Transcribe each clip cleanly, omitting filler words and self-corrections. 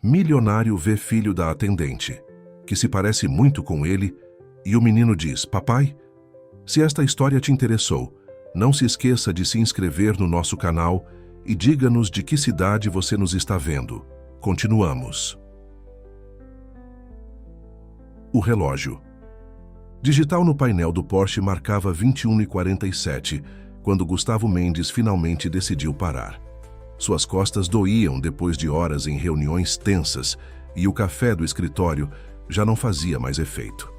Milionário vê filho da atendente, que se parece muito com ele, e o menino diz: papai, se esta história te interessou, não se esqueça de se inscrever no nosso canal e diga-nos de que cidade você nos está vendo. Continuamos. O relógio. Digital no painel do Porsche marcava 21h47, quando Gustavo Mendes finalmente decidiu parar. Suas costas doíam depois de horas em reuniões tensas e o café do escritório já não fazia mais efeito.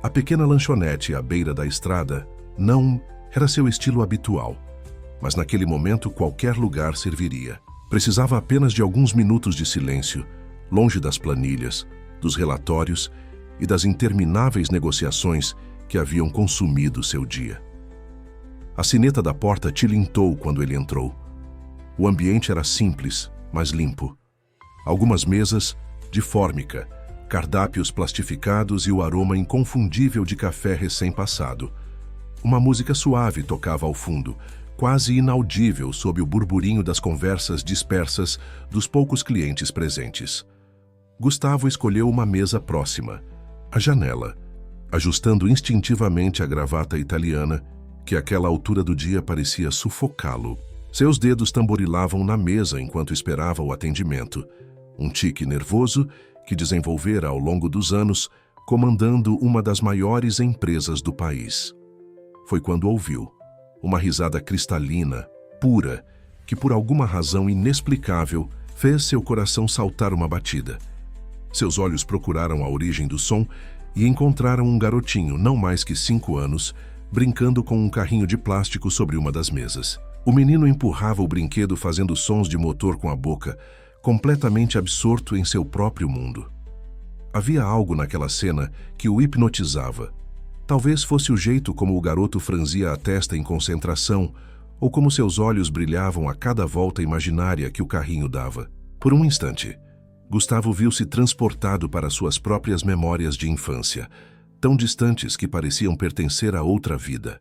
A pequena lanchonete à beira da estrada não era seu estilo habitual, mas naquele momento qualquer lugar serviria. Precisava apenas de alguns minutos de silêncio, longe das planilhas, dos relatórios e das intermináveis negociações que haviam consumido seu dia. A sineta da porta tilintou quando ele entrou. O ambiente era simples, mas limpo. Algumas mesas de fórmica, cardápios plastificados e o aroma inconfundível de café recém-passado. Uma música suave tocava ao fundo, quase inaudível sob o burburinho das conversas dispersas dos poucos clientes presentes. Gustavo escolheu uma mesa próxima, a janela, ajustando instintivamente a gravata italiana, que àquela altura do dia parecia sufocá-lo. Seus dedos tamborilavam na mesa enquanto esperava o atendimento, um tique nervoso que desenvolvera ao longo dos anos, comandando uma das maiores empresas do país. Foi quando ouviu uma risada cristalina, pura, que por alguma razão inexplicável fez seu coração saltar uma batida. Seus olhos procuraram a origem do som e encontraram um garotinho, não mais que 5 anos, brincando com um carrinho de plástico sobre uma das mesas. O menino empurrava o brinquedo fazendo sons de motor com a boca, completamente absorto em seu próprio mundo. Havia algo naquela cena que o hipnotizava. Talvez fosse o jeito como o garoto franzia a testa em concentração, ou como seus olhos brilhavam a cada volta imaginária que o carrinho dava. Por um instante, Gustavo viu-se transportado para suas próprias memórias de infância, tão distantes que pareciam pertencer a outra vida.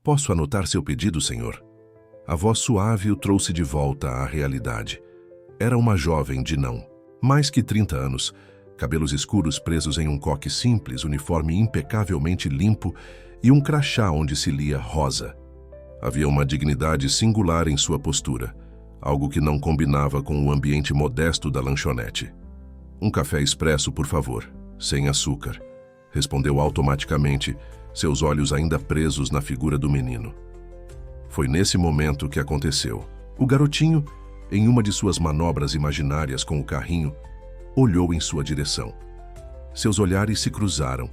"Posso anotar seu pedido, senhor?" A voz suave o trouxe de volta à realidade. Era uma jovem de mais que 30 anos, cabelos escuros presos em um coque simples, uniforme impecavelmente limpo e um crachá onde se lia Rosa. Havia uma dignidade singular em sua postura, algo que não combinava com o ambiente modesto da lanchonete. "Um café expresso, por favor, sem açúcar", respondeu automaticamente, seus olhos ainda presos na figura do menino. Foi nesse momento que aconteceu. O garotinho, em uma de suas manobras imaginárias com o carrinho, olhou em sua direção. Seus olhares se cruzaram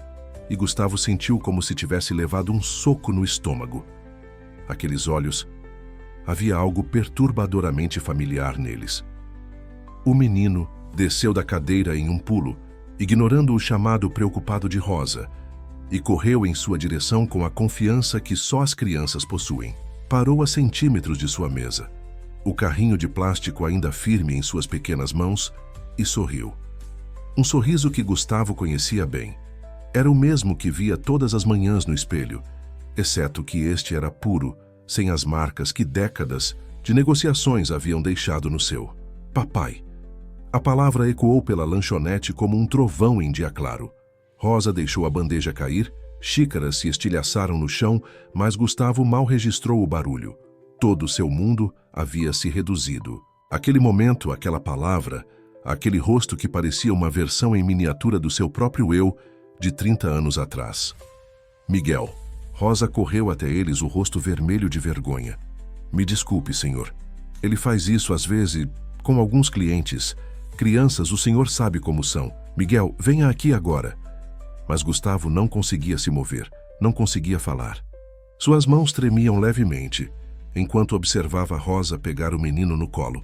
e Gustavo sentiu como se tivesse levado um soco no estômago. Aqueles olhos, havia algo perturbadoramente familiar neles. O menino desceu da cadeira em um pulo, ignorando o chamado preocupado de Rosa, e correu em sua direção com a confiança que só as crianças possuem. Parou a centímetros de sua mesa, o carrinho de plástico ainda firme em suas pequenas mãos, e sorriu. Um sorriso que Gustavo conhecia bem. Era o mesmo que via todas as manhãs no espelho, exceto que este era puro, sem as marcas que décadas de negociações haviam deixado no seu. "Papai." A palavra ecoou pela lanchonete como um trovão em dia claro. Rosa deixou a bandeja cair, xícaras se estilhaçaram no chão, mas Gustavo mal registrou o barulho. Todo seu mundo havia se reduzido. Aquele momento, aquela palavra, aquele rosto que parecia uma versão em miniatura do seu próprio eu de 30 anos atrás. "Miguel." Rosa correu até eles, o rosto vermelho de vergonha. "Me desculpe, senhor. Ele faz isso às vezes com alguns clientes. Crianças, o senhor sabe como são. Miguel, venha aqui agora." Mas Gustavo não conseguia se mover, não conseguia falar. Suas mãos tremiam levemente, enquanto observava Rosa pegar o menino no colo,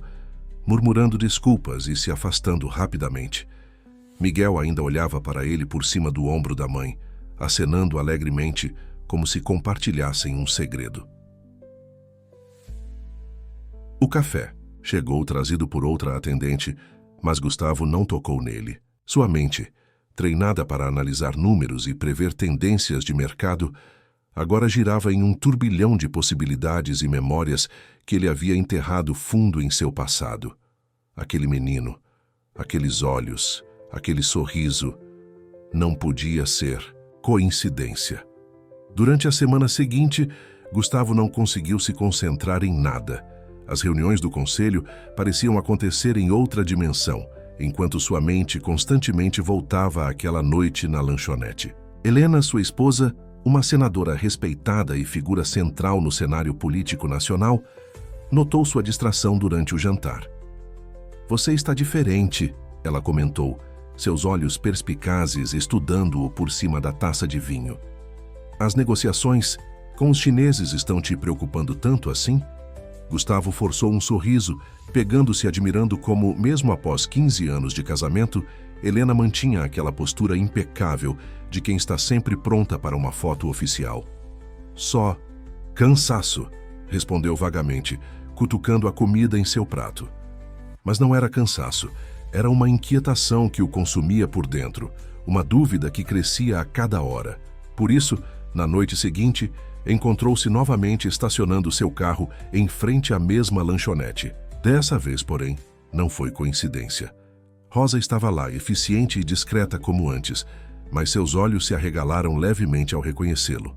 murmurando desculpas e se afastando rapidamente. Miguel ainda olhava para ele por cima do ombro da mãe, acenando alegremente, como se compartilhassem um segredo. O café chegou trazido por outra atendente, mas Gustavo não tocou nele. Sua mente, treinada para analisar números e prever tendências de mercado, agora girava em um turbilhão de possibilidades e memórias que ele havia enterrado fundo em seu passado. Aquele menino, Aqueles olhos, aquele sorriso. Não podia ser coincidência. Durante a semana seguinte, Gustavo não conseguiu se concentrar em nada. As reuniões do conselho pareciam acontecer em outra dimensão, enquanto sua mente constantemente voltava àquela noite na lanchonete. Helena, sua esposa, uma senadora respeitada e figura central no cenário político nacional, notou sua distração durante o jantar. "Você está diferente", ela comentou, seus olhos perspicazes estudando-o por cima da taça de vinho. "As negociações com os chineses estão te preocupando tanto assim?" Gustavo forçou um sorriso, pegando-se admirando como, mesmo após 15 anos de casamento, Helena mantinha aquela postura impecável de quem está sempre pronta para uma foto oficial. "Só cansaço", respondeu vagamente, cutucando a comida em seu prato. Mas não era cansaço, era uma inquietação que o consumia por dentro, uma dúvida que crescia a cada hora. Por isso, na noite seguinte, encontrou-se novamente estacionando seu carro em frente à mesma lanchonete. Dessa vez, porém, não foi coincidência. Rosa estava lá, eficiente e discreta como antes, mas seus olhos se arregalaram levemente ao reconhecê-lo.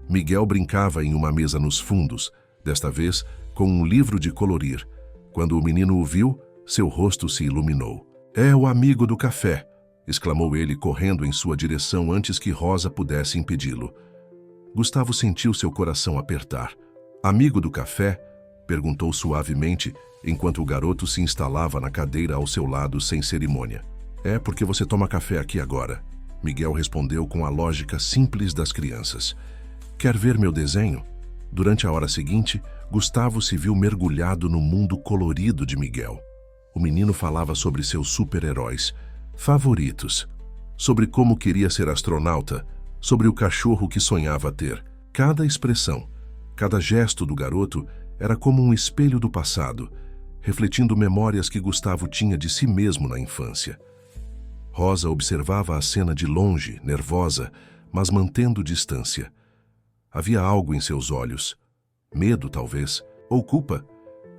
Miguel brincava em uma mesa nos fundos, desta vez com um livro de colorir. Quando o menino o viu, seu rosto se iluminou. "É o amigo do café", exclamou ele, correndo em sua direção antes que Rosa pudesse impedi-lo. Gustavo sentiu seu coração apertar. "Amigo do café?", perguntou suavemente, enquanto o garoto se instalava na cadeira ao seu lado sem cerimônia. "É porque você toma café aqui agora", Miguel respondeu com a lógica simples das crianças. "Quer ver meu desenho?" Durante a hora seguinte, Gustavo se viu mergulhado no mundo colorido de Miguel. O menino falava sobre seus super-heróis favoritos, sobre como queria ser astronauta, sobre o cachorro que sonhava ter. Cada expressão, cada gesto do garoto era como um espelho do passado, refletindo memórias que Gustavo tinha de si mesmo na infância. Rosa observava a cena de longe, nervosa, mas mantendo distância. Havia algo em seus olhos. Medo, talvez, ou culpa.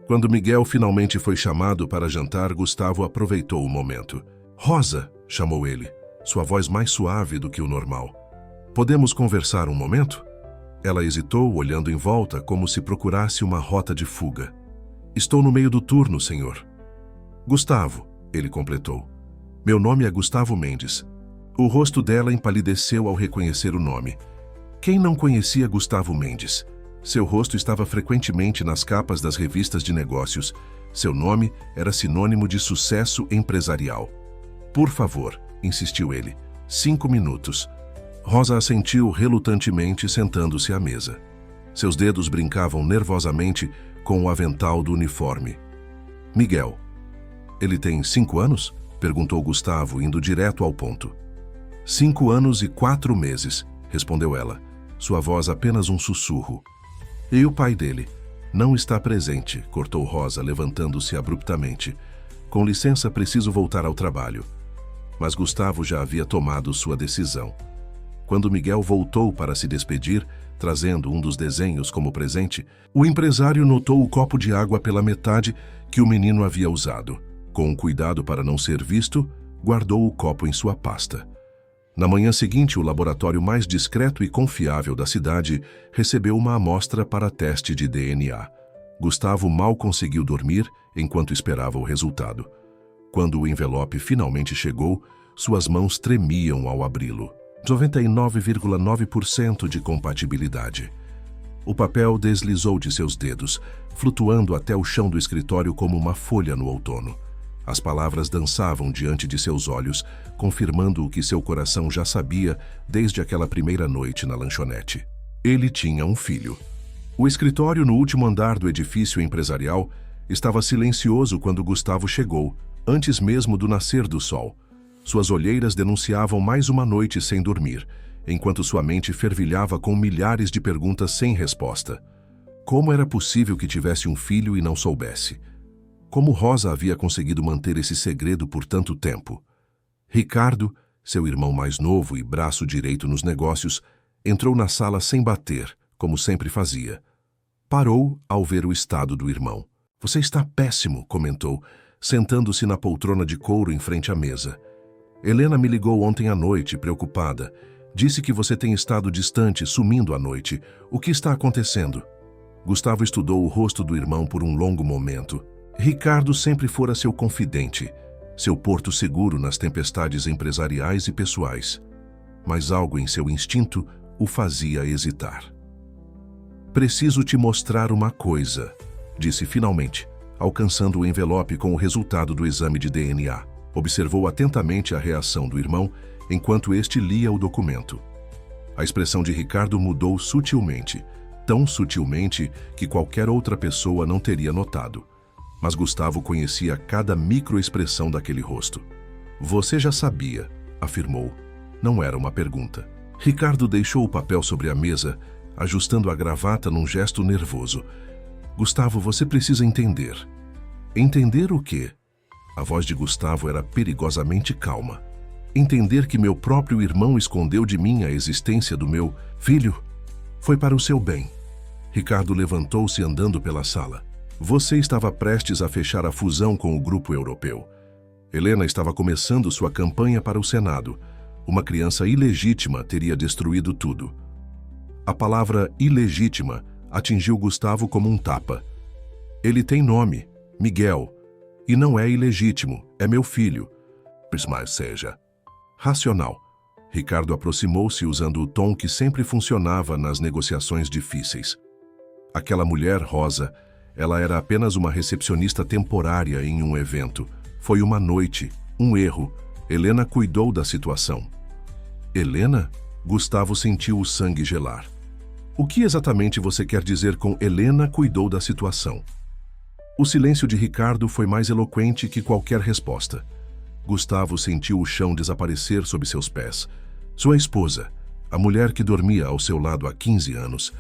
Quando Miguel finalmente foi chamado para jantar, Gustavo aproveitou o momento. "Rosa", chamou ele, sua voz mais suave do que o normal. "Podemos conversar um momento?" Ela hesitou, olhando em volta como se procurasse uma rota de fuga. "Estou no meio do turno, senhor." "Gustavo", ele completou. "Meu nome é Gustavo Mendes." O rosto dela empalideceu ao reconhecer o nome. Quem não conhecia Gustavo Mendes? Seu rosto estava frequentemente nas capas das revistas de negócios. Seu nome era sinônimo de sucesso empresarial. "Por favor", insistiu ele. 5 minutos. Rosa assentiu relutantemente, sentando-se à mesa. Seus dedos brincavam nervosamente com o avental do uniforme. "Miguel." "Ele tem 5 anos?" perguntou Gustavo, indo direto ao ponto. 5 anos e 4 meses, respondeu ela, sua voz apenas um sussurro. "E o pai dele?" "Não está presente", cortou Rosa, levantando-se abruptamente. "Com licença, preciso voltar ao trabalho." Mas Gustavo já havia tomado sua decisão. Quando Miguel voltou para se despedir, trazendo um dos desenhos como presente, o empresário notou o copo de água pela metade que o menino havia usado. Com cuidado para não ser visto, guardou o copo em sua pasta. Na manhã seguinte, o laboratório mais discreto e confiável da cidade recebeu uma amostra para teste de DNA. Gustavo mal conseguiu dormir enquanto esperava o resultado. Quando o envelope finalmente chegou, suas mãos tremiam ao abri-lo. 99,9% de compatibilidade. O papel deslizou de seus dedos, flutuando até o chão do escritório como uma folha no outono. As palavras dançavam diante de seus olhos, confirmando o que seu coração já sabia desde aquela primeira noite na lanchonete. Ele tinha um filho. O escritório no último andar do edifício empresarial estava silencioso quando Gustavo chegou, antes mesmo do nascer do sol. Suas olheiras denunciavam mais uma noite sem dormir, enquanto sua mente fervilhava com milhares de perguntas sem resposta. Como era possível que tivesse um filho e não soubesse? Como Rosa havia conseguido manter esse segredo por tanto tempo? Ricardo, seu irmão mais novo e braço direito nos negócios, entrou na sala sem bater, como sempre fazia. Parou ao ver o estado do irmão. "Você está péssimo", comentou, sentando-se na poltrona de couro em frente à mesa. Helena me ligou ontem à noite, preocupada. Disse que você tem estado distante, sumindo à noite. O que está acontecendo? Gustavo estudou o rosto do irmão por um longo momento. Ricardo sempre fora seu confidente, seu porto seguro nas tempestades empresariais e pessoais. Mas algo em seu instinto o fazia hesitar. Preciso te mostrar uma coisa, disse finalmente, alcançando o envelope com o resultado do exame de DNA. Observou atentamente a reação do irmão enquanto este lia o documento. A expressão de Ricardo mudou sutilmente, tão sutilmente que qualquer outra pessoa não teria notado. Mas Gustavo conhecia cada microexpressão daquele rosto. Você já sabia, afirmou. Não era uma pergunta. Ricardo deixou o papel sobre a mesa, ajustando a gravata num gesto nervoso. Gustavo, você precisa entender. Entender o quê? A voz de Gustavo era perigosamente calma. Entender que meu próprio irmão escondeu de mim a existência do meu filho foi para o seu bem. Ricardo levantou-se andando pela sala. Você estava prestes a fechar a fusão com o grupo europeu. Helena estava começando sua campanha para o Senado. Uma criança ilegítima teria destruído tudo. A palavra ilegítima atingiu Gustavo como um tapa. Ele tem nome, Miguel, e não é ilegítimo, é meu filho. Mas seja racional. Ricardo aproximou-se usando o tom que sempre funcionava nas negociações difíceis. Aquela mulher, Rosa, ela era apenas uma recepcionista temporária em um evento. Foi uma noite, um erro. Helena cuidou da situação. Helena? Gustavo sentiu o sangue gelar. O que exatamente você quer dizer com Helena cuidou da situação? O silêncio de Ricardo foi mais eloquente que qualquer resposta. Gustavo sentiu o chão desaparecer sob seus pés. Sua esposa, a mulher que dormia ao seu lado há 15 anos,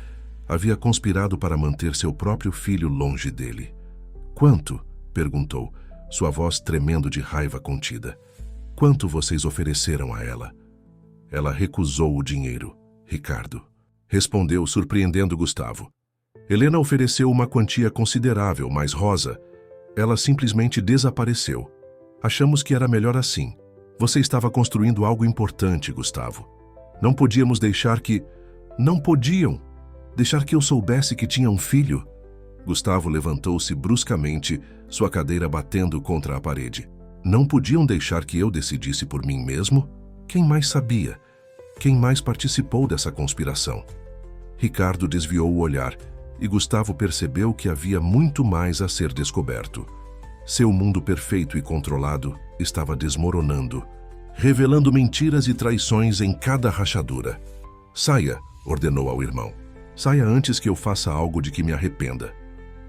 havia conspirado para manter seu próprio filho longe dele. Quanto? Perguntou, sua voz tremendo de raiva contida. Quanto vocês ofereceram a ela? Ela recusou o dinheiro, Ricardo. Respondeu, surpreendendo Gustavo. Helena ofereceu uma quantia considerável, mas Rosa, ela simplesmente desapareceu. Achamos que era melhor assim. Você estava construindo algo importante, Gustavo. Não podíamos deixar que... Não podiam deixar que eu soubesse que tinha um filho. Gustavo levantou-se bruscamente, sua cadeira batendo contra a parede. Não podiam deixar que eu decidisse por mim mesmo? Quem mais sabia? Quem mais participou dessa conspiração? Ricardo desviou o olhar e Gustavo percebeu que havia muito mais a ser descoberto. Seu mundo perfeito e controlado estava desmoronando, revelando mentiras e traições em cada rachadura. Saia, ordenou ao irmão. Saia antes que eu faça algo de que me arrependa.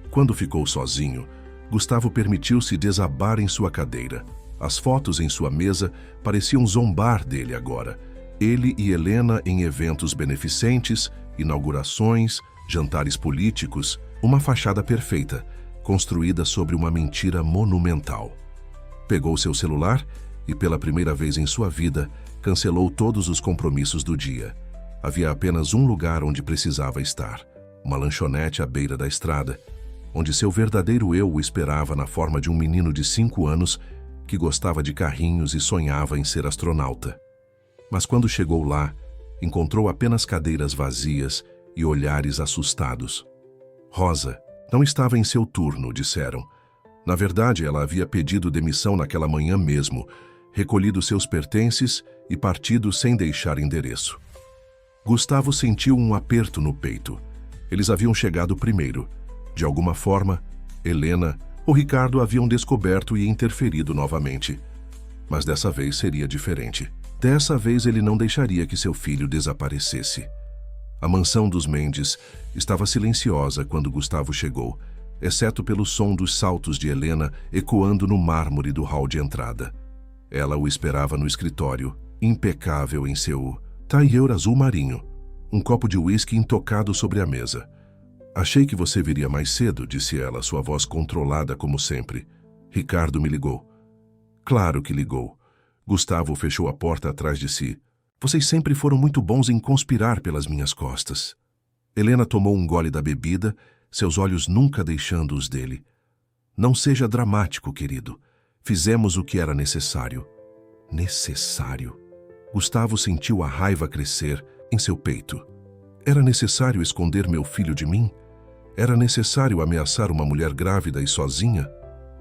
Quando ficou sozinho, Gustavo permitiu-se desabar em sua cadeira. As fotos em sua mesa pareciam zombar dele agora. Ele e Helena em eventos beneficentes, inaugurações, jantares políticos, uma fachada perfeita, construída sobre uma mentira monumental. Pegou seu celular e, pela primeira vez em sua vida, cancelou todos os compromissos do dia. Havia apenas um lugar onde precisava estar, uma lanchonete à beira da estrada, onde seu verdadeiro eu o esperava na forma de um menino de 5 anos que gostava de carrinhos e sonhava em ser astronauta. Mas quando chegou lá, encontrou apenas cadeiras vazias e olhares assustados. Rosa não estava em seu turno, disseram. Na verdade, ela havia pedido demissão naquela manhã mesmo, recolhido seus pertences e partido sem deixar endereço. Gustavo sentiu um aperto no peito. Eles haviam chegado primeiro. De alguma forma, Helena ou Ricardo haviam descoberto e interferido novamente. Mas dessa vez seria diferente. Dessa vez ele não deixaria que seu filho desaparecesse. A mansão dos Mendes estava silenciosa quando Gustavo chegou, exceto pelo som dos saltos de Helena ecoando no mármore do hall de entrada. Ela o esperava no escritório, impecável em seu tailleur azul marinho, um copo de uísque intocado sobre a mesa. Achei que você viria mais cedo, disse ela, sua voz controlada como sempre. Ricardo me ligou. Claro que ligou. Gustavo fechou a porta atrás de si. Vocês sempre foram muito bons em conspirar pelas minhas costas. Helena tomou um gole da bebida, seus olhos nunca deixando os dele. Não seja dramático, querido. Fizemos o que era necessário. Necessário? Gustavo sentiu a raiva crescer em seu peito. Era necessário esconder meu filho de mim? Era necessário ameaçar uma mulher grávida e sozinha?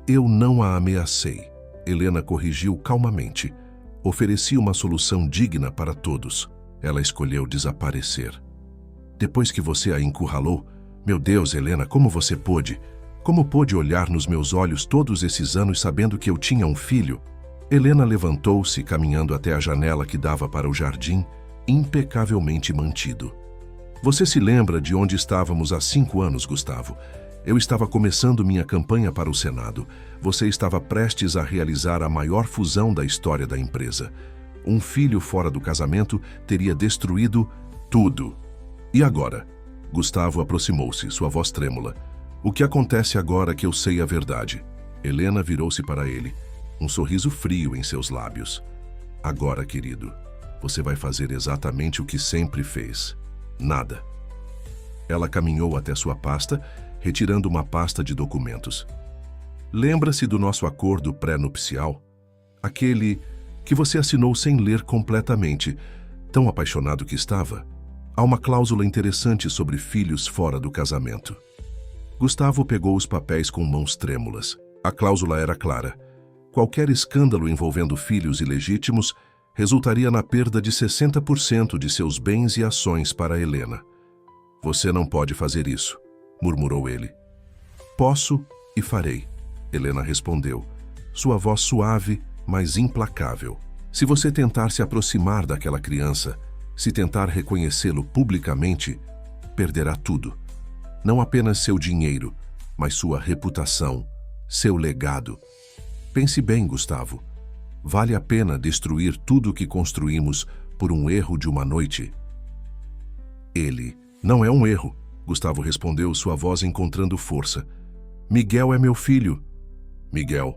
Eu não a ameacei. Helena corrigiu calmamente. Ofereci uma solução digna para todos. Ela escolheu desaparecer. Depois que você a encurralou, meu Deus, Helena, como você pôde? Como pôde olhar nos meus olhos todos esses anos sabendo que eu tinha um filho? Helena levantou-se, caminhando até a janela que dava para o jardim, impecavelmente mantido. Você se lembra de onde estávamos há 5 anos, Gustavo? Eu estava começando minha campanha para o Senado. Você estava prestes a realizar a maior fusão da história da empresa. Um filho fora do casamento teria destruído tudo. E agora? Gustavo aproximou-se, sua voz trêmula. O que acontece agora que eu sei a verdade? Helena virou-se para ele, um sorriso frio em seus lábios. Agora, querido, você vai fazer exatamente o que sempre fez. Nada. Ela caminhou até sua pasta, retirando uma pasta de documentos. Lembra-se do nosso acordo pré-nupcial? Aquele que você assinou sem ler completamente, tão apaixonado que estava? Há uma cláusula interessante sobre filhos fora do casamento. Gustavo pegou os papéis com mãos trêmulas. A cláusula era clara. Qualquer escândalo envolvendo filhos ilegítimos resultaria na perda de 60% de seus bens e ações para Helena. Você não pode fazer isso, murmurou ele. Posso e farei, Helena respondeu, sua voz suave, mas implacável. Se você tentar se aproximar daquela criança, se tentar reconhecê-lo publicamente, perderá tudo. Não apenas seu dinheiro, mas sua reputação, seu legado. Pense bem, Gustavo. Vale a pena destruir tudo o que construímos por um erro de uma noite? Ele. Não é um erro, Gustavo respondeu, sua voz encontrando força. Miguel é meu filho. Miguel.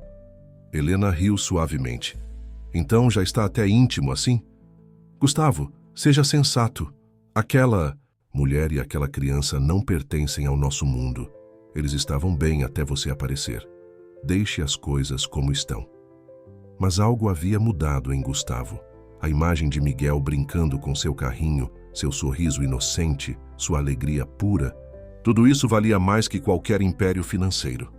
Helena riu suavemente. Então já está até íntimo assim? Gustavo, seja sensato. Aquela mulher e aquela criança não pertencem ao nosso mundo. Eles estavam bem até você aparecer. Deixe as coisas como estão. Mas algo havia mudado em Gustavo. A imagem de Miguel brincando com seu carrinho, seu sorriso inocente, sua alegria pura, tudo isso valia mais que qualquer império financeiro.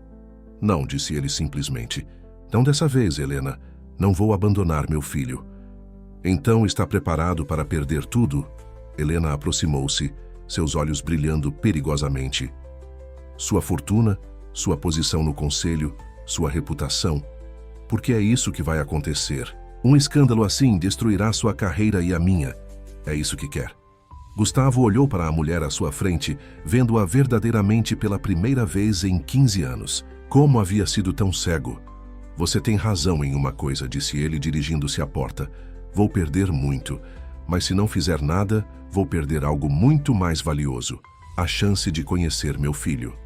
Não, disse ele simplesmente. Não dessa vez, Helena. Não vou abandonar meu filho. Então está preparado para perder tudo? Helena aproximou-se, seus olhos brilhando perigosamente. Sua fortuna, sua posição no conselho, sua reputação. Porque é isso que vai acontecer. Um escândalo assim destruirá sua carreira e a minha. É isso que quer. Gustavo olhou para a mulher à sua frente, vendo-a verdadeiramente pela primeira vez em 15 anos. Como havia sido tão cego? Você tem razão em uma coisa, disse ele, dirigindo-se à porta. Vou perder muito, mas se não fizer nada, vou perder algo muito mais valioso. A chance de conhecer meu filho.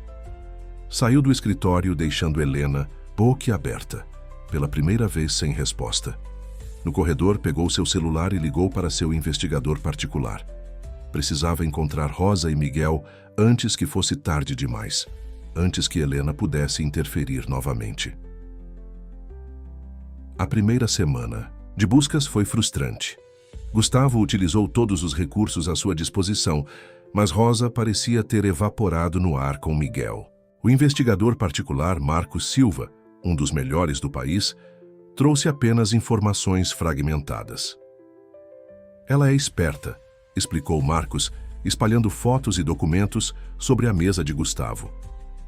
Saiu do escritório, deixando Helena boquiaberta, pela primeira vez sem resposta. No corredor, pegou seu celular e ligou para seu investigador particular. Precisava encontrar Rosa e Miguel antes que fosse tarde demais, antes que Helena pudesse interferir novamente. A primeira semana de buscas foi frustrante. Gustavo utilizou todos os recursos à sua disposição, mas Rosa parecia ter evaporado no ar com Miguel. O investigador particular Marcos Silva, um dos melhores do país, trouxe apenas informações fragmentadas. Ela é esperta, explicou Marcos, espalhando fotos e documentos sobre a mesa de Gustavo.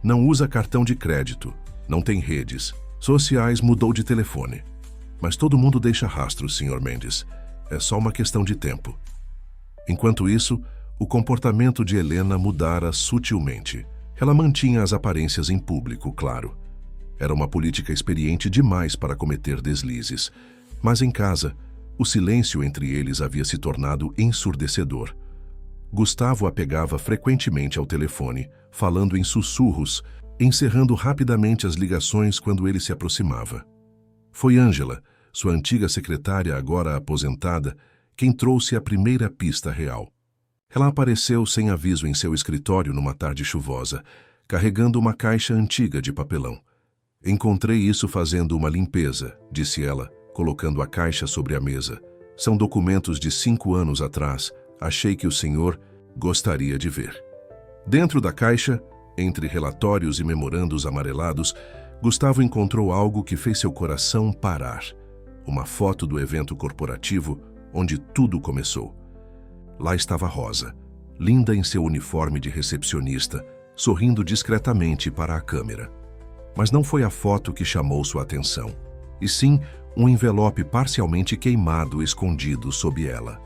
Não usa cartão de crédito, não tem redes sociais, mudou de telefone. Mas todo mundo deixa rastros, Sr. Mendes. É só uma questão de tempo. Enquanto isso, o comportamento de Helena mudara sutilmente. Ela mantinha as aparências em público, claro. Era uma política experiente demais para cometer deslizes. Mas em casa, o silêncio entre eles havia se tornado ensurdecedor. Gustavo a pegava frequentemente ao telefone, falando em sussurros, encerrando rapidamente as ligações quando ele se aproximava. Foi Ângela, sua antiga secretária agora aposentada, quem trouxe a primeira pista real. Ela apareceu sem aviso em seu escritório numa tarde chuvosa, carregando uma caixa antiga de papelão. Encontrei isso fazendo uma limpeza, disse ela, colocando a caixa sobre a mesa. São documentos de 5 anos atrás. Achei que o senhor gostaria de ver. Dentro da caixa, entre relatórios e memorandos amarelados, Gustavo encontrou algo que fez seu coração parar. Uma foto do evento corporativo onde tudo começou. Lá estava Rosa, linda em seu uniforme de recepcionista, sorrindo discretamente para a câmera. Mas não foi a foto que chamou sua atenção, e sim um envelope parcialmente queimado escondido sob ela.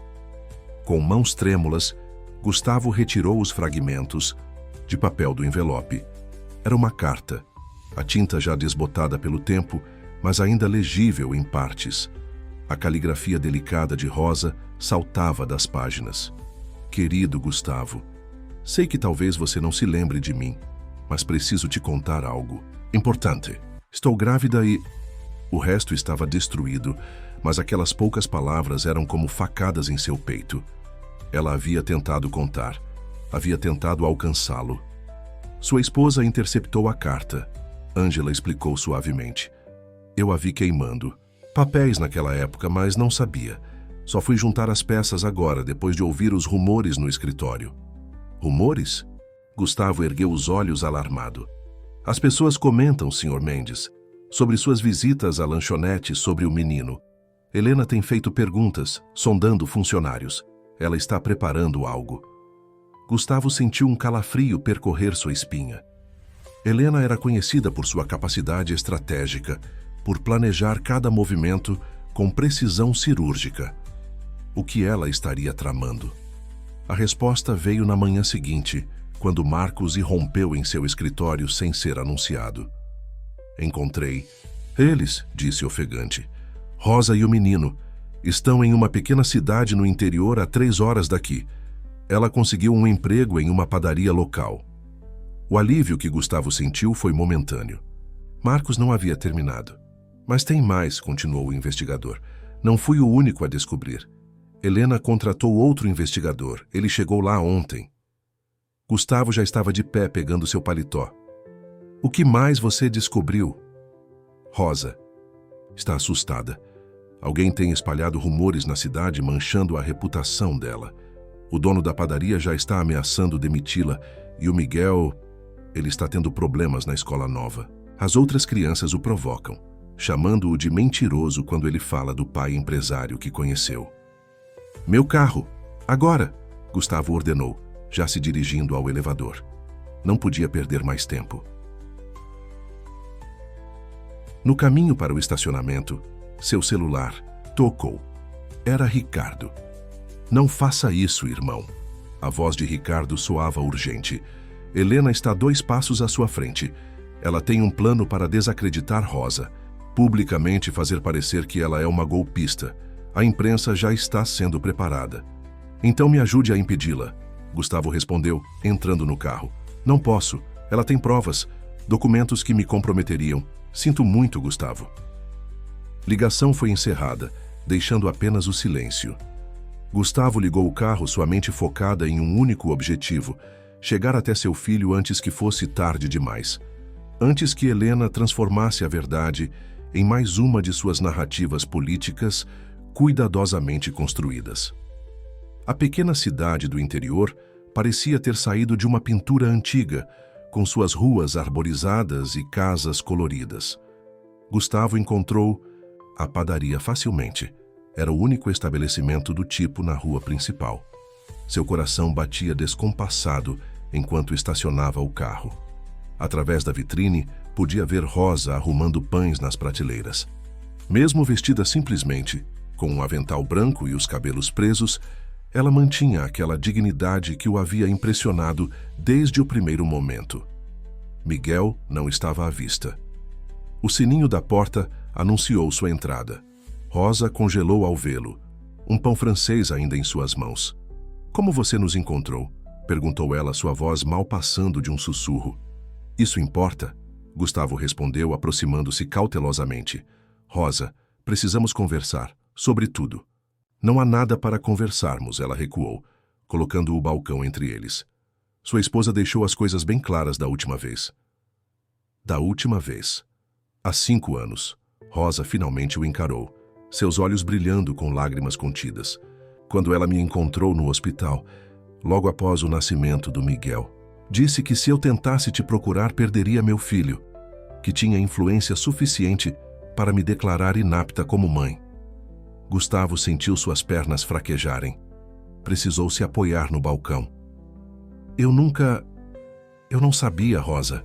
Com mãos trêmulas, Gustavo retirou os fragmentos de papel do envelope. Era uma carta, a tinta já desbotada pelo tempo, mas ainda legível em partes. A caligrafia delicada de Rosa saltava das páginas. Querido Gustavo, sei que talvez você não se lembre de mim, mas preciso te contar algo importante. Estou grávida e... O resto estava destruído, mas aquelas poucas palavras eram como facadas em seu peito. Ela havia tentado contar, havia tentado alcançá-lo. Sua esposa interceptou a carta. Ângela explicou suavemente. Eu a vi queimando. Papéis naquela época, mas não sabia. Só fui juntar as peças agora, depois de ouvir os rumores no escritório. Rumores? Gustavo ergueu os olhos alarmado. As pessoas comentam, Sr. Mendes, sobre suas visitas à lanchonete sobre o menino. Helena tem feito perguntas, sondando funcionários. Ela está preparando algo. Gustavo sentiu um calafrio percorrer sua espinha. Helena era conhecida por sua capacidade estratégica, por planejar cada movimento com precisão cirúrgica. O que ela estaria tramando? A resposta veio na manhã seguinte, quando Marcos irrompeu em seu escritório sem ser anunciado. Encontrei. Eles, disse ofegante. Rosa e o menino. Estão em uma pequena cidade no interior a 3 horas daqui. Ela conseguiu um emprego em uma padaria local. O alívio que Gustavo sentiu foi momentâneo. Marcos não havia terminado. Mas tem mais, continuou o investigador. Não fui o único a descobrir. Helena contratou outro investigador. Ele chegou lá ontem. Gustavo já estava de pé pegando seu paletó. O que mais você descobriu? Rosa. Está assustada. Alguém tem espalhado rumores na cidade manchando a reputação dela. O dono da padaria já está ameaçando demiti-la e o Miguel... Ele está tendo problemas na escola nova. As outras crianças o provocam, chamando-o de mentiroso quando ele fala do pai empresário que conheceu. Meu carro! Agora! Gustavo ordenou, já se dirigindo ao elevador. Não podia perder mais tempo. No caminho para o estacionamento, seu celular tocou. Era Ricardo. Não faça isso, irmão. A voz de Ricardo soava urgente. Helena está 2 passos à sua frente. Ela tem um plano para desacreditar Rosa, publicamente fazer parecer que ela é uma golpista. A imprensa já está sendo preparada. Então me ajude a impedi-la. Gustavo respondeu, entrando no carro. Não posso. Ela tem provas, documentos que me comprometeriam. Sinto muito, Gustavo. Ligação foi encerrada, deixando apenas o silêncio. Gustavo ligou o carro, sua mente focada em um único objetivo: chegar até seu filho antes que fosse tarde demais. Antes que Helena transformasse a verdade em mais uma de suas narrativas políticas cuidadosamente construídas. A pequena cidade do interior parecia ter saído de uma pintura antiga, com suas ruas arborizadas e casas coloridas. Gustavo encontrou a padaria facilmente. Era o único estabelecimento do tipo na rua principal. Seu coração batia descompassado enquanto estacionava o carro. Através da vitrine, podia ver Rosa arrumando pães nas prateleiras. Mesmo vestida simplesmente, com um avental branco e os cabelos presos, ela mantinha aquela dignidade que o havia impressionado desde o primeiro momento. Miguel não estava à vista. O sininho da porta anunciou sua entrada. Rosa congelou ao vê-lo, um pão francês ainda em suas mãos. Como você nos encontrou? Perguntou ela, sua voz mal passando de um sussurro. Isso importa? Gustavo respondeu, aproximando-se cautelosamente. Rosa, precisamos conversar, sobre tudo. Não há nada para conversarmos, ela recuou, colocando o balcão entre eles. Sua esposa deixou as coisas bem claras da última vez. Da última vez. Há 5 anos, Rosa finalmente o encarou, seus olhos brilhando com lágrimas contidas. Quando ela me encontrou no hospital, logo após o nascimento do Miguel, disse que se eu tentasse te procurar, perderia meu filho, que tinha influência suficiente para me declarar inapta como mãe. Gustavo sentiu suas pernas fraquejarem. Precisou se apoiar no balcão. Eu não sabia, Rosa.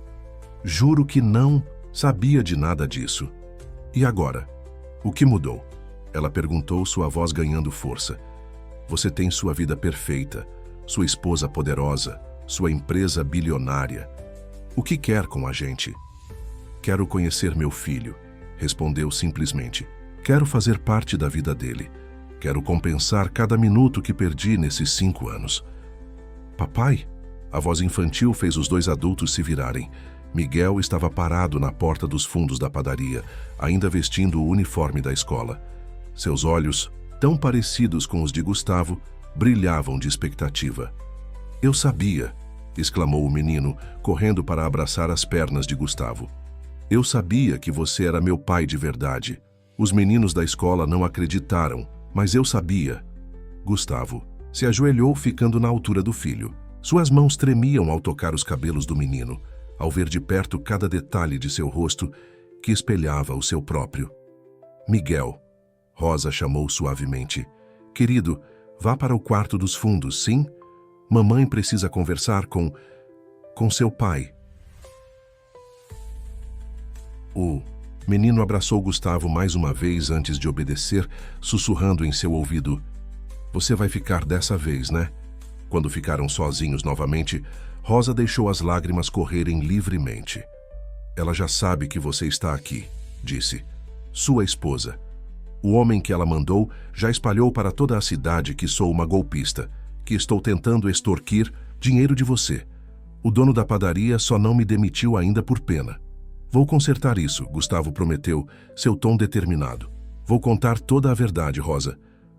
Juro que não sabia de nada disso. E agora? O que mudou? Ela perguntou, sua voz ganhando força. Você tem sua vida perfeita, sua esposa poderosa, sua empresa bilionária. O que quer com a gente? Quero conhecer meu filho, respondeu simplesmente. Quero fazer parte da vida dele. Quero compensar cada minuto que perdi nesses 5 anos. Papai? A voz infantil fez os 2 adultos se virarem. Miguel estava parado na porta dos fundos da padaria, ainda vestindo o uniforme da escola. Seus olhos, tão parecidos com os de Gustavo, brilhavam de expectativa. Eu sabia, exclamou o menino, correndo para abraçar as pernas de Gustavo. Eu sabia que você era meu pai de verdade. Os meninos da escola não acreditaram, mas eu sabia. Gustavo se ajoelhou, ficando na altura do filho. Suas mãos tremiam ao tocar os cabelos do menino, ao ver de perto cada detalhe de seu rosto que espelhava o seu próprio. Miguel, Rosa chamou suavemente. Querido, vá para o quarto dos fundos, sim? Mamãe precisa conversar com seu pai. O menino abraçou Gustavo mais uma vez antes de obedecer, sussurrando em seu ouvido. Você vai ficar dessa vez, né? Quando ficaram sozinhos novamente, Rosa deixou as lágrimas correrem livremente. Ela já sabe que você está aqui, disse. Sua esposa. O homem que ela mandou já espalhou para toda a cidade que sou uma golpista, que estou tentando extorquir dinheiro de você. O dono da padaria só não me demitiu ainda por pena. Vou consertar isso, Gustavo prometeu, seu tom determinado. Vou contar toda a verdade, Rosa.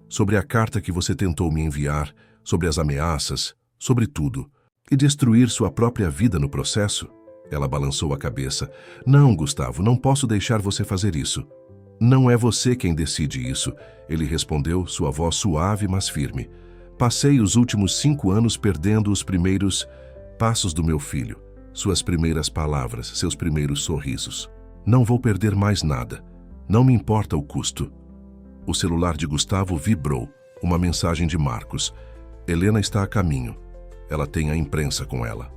Sobre a carta que você tentou me enviar, sobre as ameaças, sobre tudo. E destruir sua própria vida no processo? Ela balançou a cabeça. Não, Gustavo, não posso deixar você fazer isso. Não é você quem decide isso, ele respondeu, sua voz suave, mas firme. Passei os últimos 5 anos perdendo os primeiros passos do meu filho, suas primeiras palavras, seus primeiros sorrisos. Não vou perder mais nada. Não me importa o custo. O celular de Gustavo vibrou. Uma mensagem de Marcos. Helena está a caminho. Ela tem a imprensa com ela.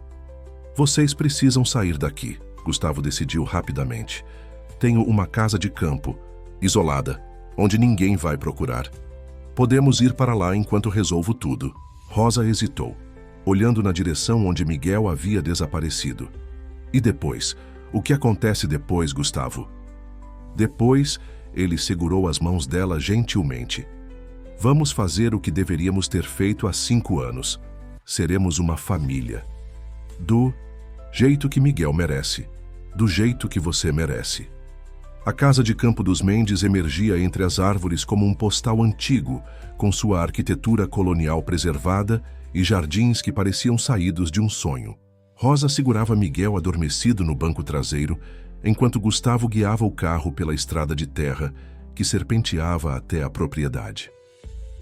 Vocês precisam sair daqui, Gustavo decidiu rapidamente. Tenho uma casa de campo, isolada, onde ninguém vai procurar. Podemos ir para lá enquanto resolvo tudo. Rosa hesitou, olhando na direção onde Miguel havia desaparecido. E depois? O que acontece depois, Gustavo? Depois, ele segurou as mãos dela gentilmente. Vamos fazer o que deveríamos ter feito há 5 anos. Seremos uma família. Do jeito que Miguel merece. Do jeito que você merece. A casa de campo dos Mendes emergia entre as árvores como um postal antigo, com sua arquitetura colonial preservada e jardins que pareciam saídos de um sonho. Rosa segurava Miguel adormecido no banco traseiro, enquanto Gustavo guiava o carro pela estrada de terra que serpenteava até a propriedade.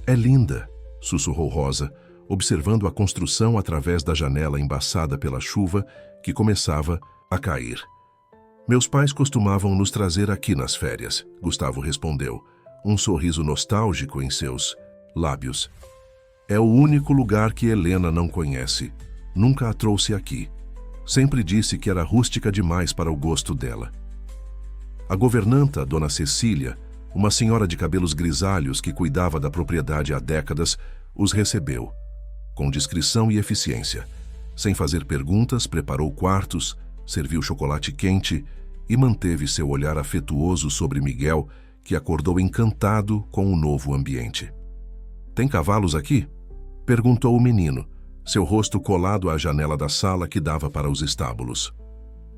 É linda, sussurrou Rosa, observando a construção através da janela embaçada pela chuva que começava a cair. Meus pais costumavam nos trazer aqui nas férias, Gustavo respondeu, um sorriso nostálgico em seus lábios. É o único lugar que Helena não conhece. Nunca a trouxe aqui. Sempre disse que era rústica demais para o gosto dela. A governanta, Dona Cecília, uma senhora de cabelos grisalhos que cuidava da propriedade há décadas, os recebeu, com discrição e eficiência. Sem fazer perguntas, preparou quartos, serviu chocolate quente e manteve seu olhar afetuoso sobre Miguel, que acordou encantado com o novo ambiente. Tem cavalos aqui? Perguntou o menino, seu rosto colado à janela da sala que dava para os estábulos.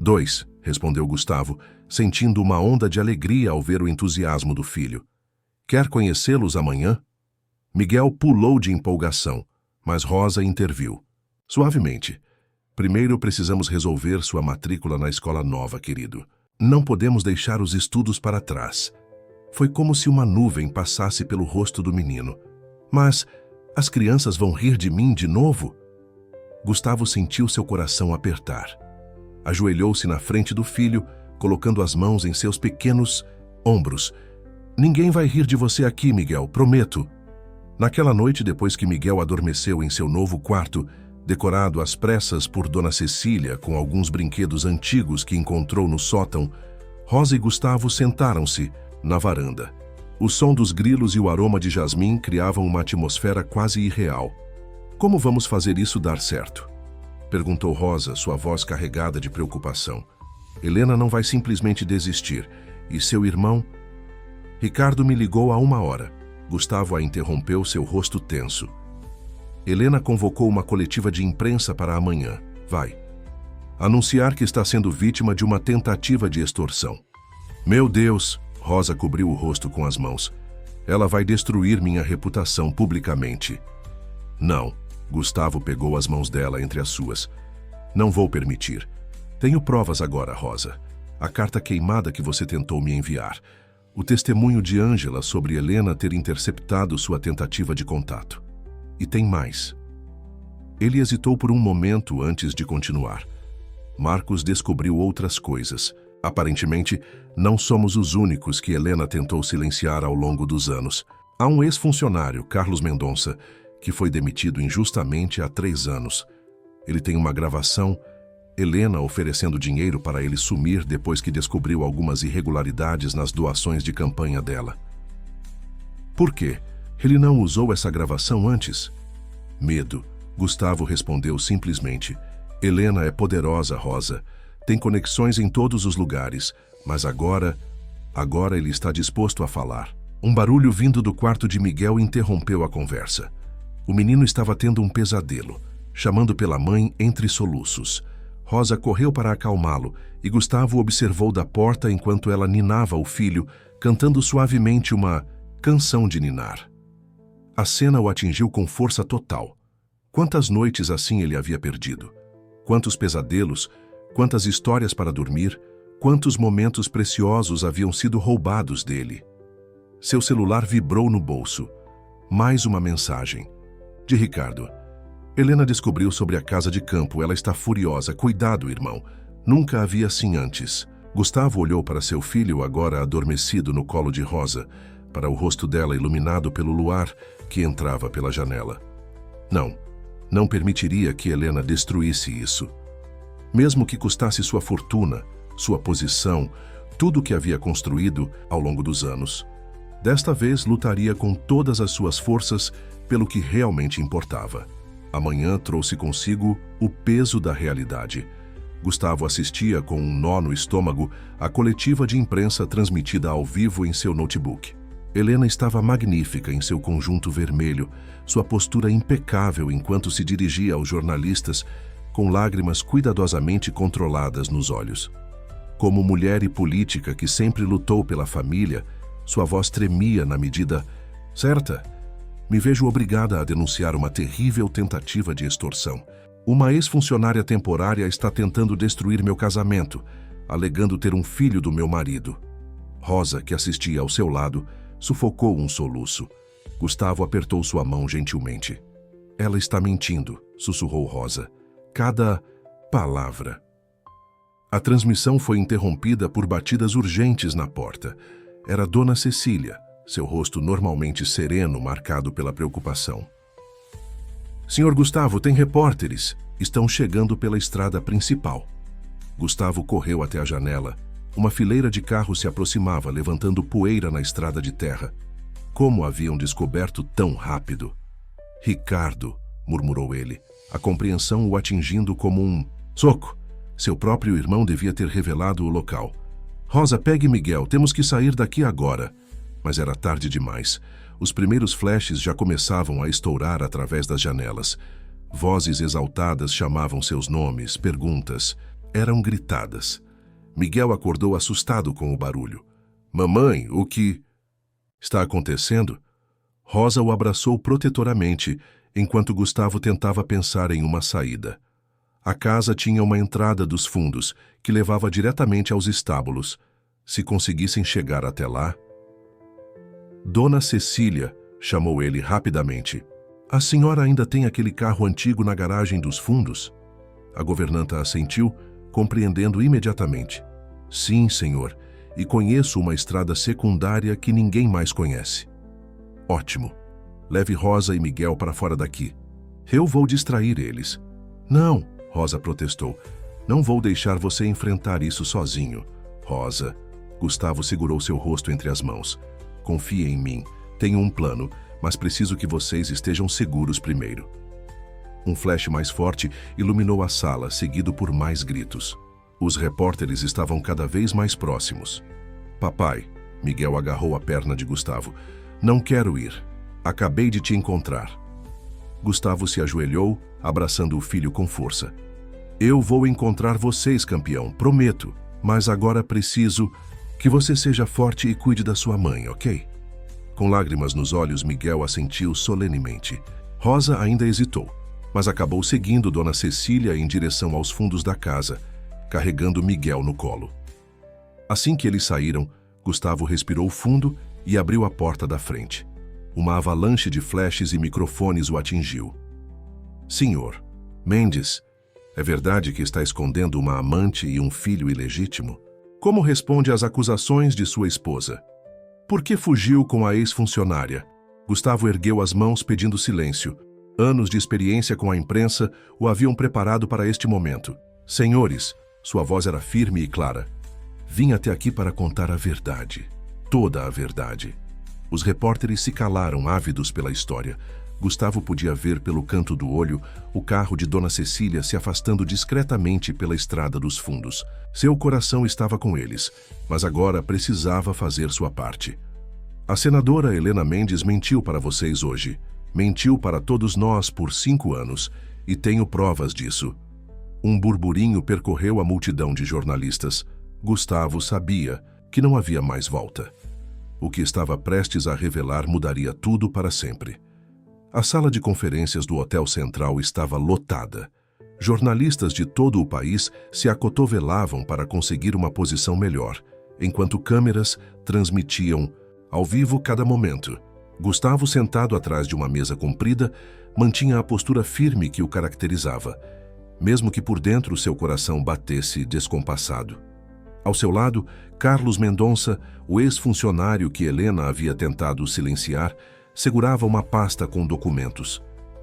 2, respondeu Gustavo, sentindo uma onda de alegria ao ver o entusiasmo do filho. Quer conhecê-los amanhã? Miguel pulou de empolgação, mas Rosa interviu. Suavemente. Primeiro precisamos resolver sua matrícula na escola nova, querido. Não podemos deixar os estudos para trás. Foi como se uma nuvem passasse pelo rosto do menino. Mas as crianças vão rir de mim de novo? Gustavo sentiu seu coração apertar. Ajoelhou-se na frente do filho, colocando as mãos em seus pequenos ombros. Ninguém vai rir de você aqui, Miguel, prometo. Naquela noite, depois que Miguel adormeceu em seu novo quarto, decorado às pressas por Dona Cecília com alguns brinquedos antigos que encontrou no sótão, Rosa e Gustavo sentaram-se na varanda. O som dos grilos e o aroma de jasmim criavam uma atmosfera quase irreal. Como vamos fazer isso dar certo? Perguntou Rosa, sua voz carregada de preocupação. Helena não vai simplesmente desistir. E seu irmão? Ricardo me ligou há 1 hora. Gustavo a interrompeu, seu rosto tenso. Helena convocou uma coletiva de imprensa para amanhã. Vai anunciar que está sendo vítima de uma tentativa de extorsão. Meu Deus! Rosa cobriu o rosto com as mãos. Ela vai destruir minha reputação publicamente. Não. Gustavo pegou as mãos dela entre as suas. Não vou permitir. Tenho provas agora, Rosa. A carta queimada que você tentou me enviar. O testemunho de Ângela sobre Helena ter interceptado sua tentativa de contato. E tem mais. Ele hesitou por um momento antes de continuar. Marcos descobriu outras coisas. Aparentemente, não somos os únicos que Helena tentou silenciar ao longo dos anos. Há um ex-funcionário, Carlos Mendonça, que foi demitido injustamente há 3 anos. Ele tem uma gravação, Helena oferecendo dinheiro para ele sumir depois que descobriu algumas irregularidades nas doações de campanha dela. Por quê? Ele não usou essa gravação antes? Medo. Gustavo respondeu simplesmente. Helena é poderosa, Rosa. Tem conexões em todos os lugares, mas agora ele está disposto a falar. Um barulho vindo do quarto de Miguel interrompeu a conversa. O menino estava tendo um pesadelo, chamando pela mãe entre soluços. Rosa correu para acalmá-lo e Gustavo observou da porta enquanto ela ninava o filho, cantando suavemente uma canção de ninar. A cena o atingiu com força total. Quantas noites assim ele havia perdido? Quantos pesadelos, quantas histórias para dormir, quantos momentos preciosos haviam sido roubados dele? Seu celular vibrou no bolso. Mais uma mensagem. De Ricardo. Helena descobriu sobre a casa de campo. Ela está furiosa. Cuidado, irmão. Nunca havia assim antes. Gustavo olhou para seu filho, agora adormecido no colo de Rosa, para o rosto dela iluminado pelo luar que entrava pela janela. Não permitiria que Helena destruísse isso. Mesmo que custasse sua fortuna, sua posição, tudo o que havia construído ao longo dos anos. Desta vez lutaria com todas as suas forças pelo que realmente importava. Amanhã trouxe consigo o peso da realidade. Gustavo assistia com um nó no estômago à coletiva de imprensa transmitida ao vivo em seu notebook. Helena estava magnífica em seu conjunto vermelho, sua postura impecável enquanto se dirigia aos jornalistas, com lágrimas cuidadosamente controladas nos olhos. Como mulher e política que sempre lutou pela família, sua voz tremia na medida certa. Me vejo obrigada a denunciar uma terrível tentativa de extorsão. Uma ex-funcionária temporária está tentando destruir meu casamento, alegando ter um filho do meu marido. Rosa, que assistia ao seu lado, sufocou um soluço. Gustavo apertou sua mão gentilmente. Ela está mentindo, sussurrou Rosa. Cada palavra. A transmissão foi interrompida por batidas urgentes na porta. Era Dona Cecília, seu rosto normalmente sereno, marcado pela preocupação. Senhor Gustavo, tem repórteres. Estão chegando pela estrada principal. Gustavo correu até a janela. Uma fileira de carros se aproximava, levantando poeira na estrada de terra. Como haviam descoberto tão rápido? Ricardo, murmurou ele, a compreensão o atingindo como um soco. Seu próprio irmão devia ter revelado o local. Rosa, pegue Miguel, temos que sair daqui agora. Mas era tarde demais. Os primeiros flashes já começavam a estourar através das janelas. Vozes exaltadas chamavam seus nomes, perguntas. Eram gritadas. Miguel acordou assustado com o barulho. Mamãe, o que está acontecendo? Rosa o abraçou protetoramente, enquanto Gustavo tentava pensar em uma saída. A casa tinha uma entrada dos fundos, que levava diretamente aos estábulos. Se conseguissem chegar até lá... Dona Cecília, chamou ele rapidamente. A senhora ainda tem aquele carro antigo na garagem dos fundos? A governanta assentiu, compreendendo imediatamente. Sim, senhor, e conheço uma estrada secundária que ninguém mais conhece. Ótimo. Leve Rosa e Miguel para fora daqui. Eu vou distrair eles. Não, Rosa protestou. Não vou deixar você enfrentar isso sozinho. Rosa. Gustavo segurou seu rosto entre as mãos. Confie em mim. Tenho um plano, mas preciso que vocês estejam seguros primeiro. Um flash mais forte iluminou a sala, seguido por mais gritos. Os repórteres estavam cada vez mais próximos. Papai, Miguel agarrou a perna de Gustavo. Não quero ir. Acabei de te encontrar. Gustavo se ajoelhou, abraçando o filho com força. Eu vou encontrar vocês, campeão, prometo. Mas agora preciso que você seja forte e cuide da sua mãe, ok? Com lágrimas nos olhos, Miguel assentiu solenemente. Rosa ainda hesitou, mas acabou seguindo Dona Cecília em direção aos fundos da casa, carregando Miguel no colo. Assim que eles saíram, Gustavo respirou fundo e abriu a porta da frente. Uma avalanche de flashes e microfones o atingiu. Senhor, Mendes, é verdade que está escondendo uma amante e um filho ilegítimo? Como responde às acusações de sua esposa? Por que fugiu com a ex-funcionária? Gustavo ergueu as mãos pedindo silêncio. Anos de experiência com a imprensa o haviam preparado para este momento. Senhores, sua voz era firme e clara. Vim até aqui para contar a verdade. Toda a verdade. Os repórteres se calaram, ávidos pela história. Gustavo podia ver pelo canto do olho o carro de Dona Cecília se afastando discretamente pela estrada dos fundos. Seu coração estava com eles, mas agora precisava fazer sua parte. A senadora Helena Mendes mentiu para vocês hoje. Mentiu para todos nós por 5 anos, e tenho provas disso. Um burburinho percorreu a multidão de jornalistas. Gustavo sabia que não havia mais volta. O que estava prestes a revelar mudaria tudo para sempre. A sala de conferências do Hotel Central estava lotada. Jornalistas de todo o país se acotovelavam para conseguir uma posição melhor, enquanto câmeras transmitiam ao vivo cada momento. Gustavo, sentado atrás de uma mesa comprida, mantinha a postura firme que o caracterizava, mesmo que por dentro seu coração batesse descompassado. Ao seu lado, Carlos Mendonça, o ex-funcionário que Helena havia tentado silenciar, segurava uma pasta com documentos.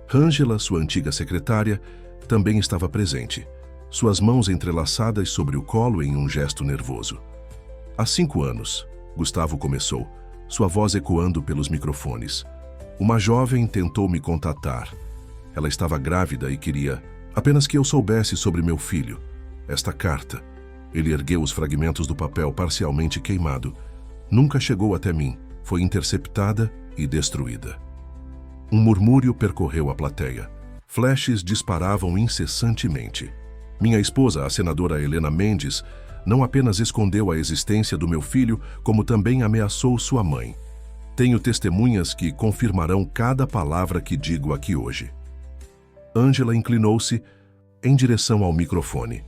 Rângela, sua antiga secretária, também estava presente, suas mãos entrelaçadas sobre o colo em um gesto nervoso. Há 5 anos, Gustavo começou, sua voz ecoando pelos microfones. Uma jovem tentou me contatar. Ela estava grávida e queria apenas que eu soubesse sobre meu filho. Esta carta. Ele ergueu os fragmentos do papel parcialmente queimado. Nunca chegou até mim. Foi interceptada e destruída. Um murmúrio percorreu a plateia. Flashes disparavam incessantemente. Minha esposa, a senadora Helena Mendes, não apenas escondeu a existência do meu filho, como também ameaçou sua mãe. Tenho testemunhas que confirmarão cada palavra que digo aqui hoje. Ângela inclinou-se em direção ao microfone.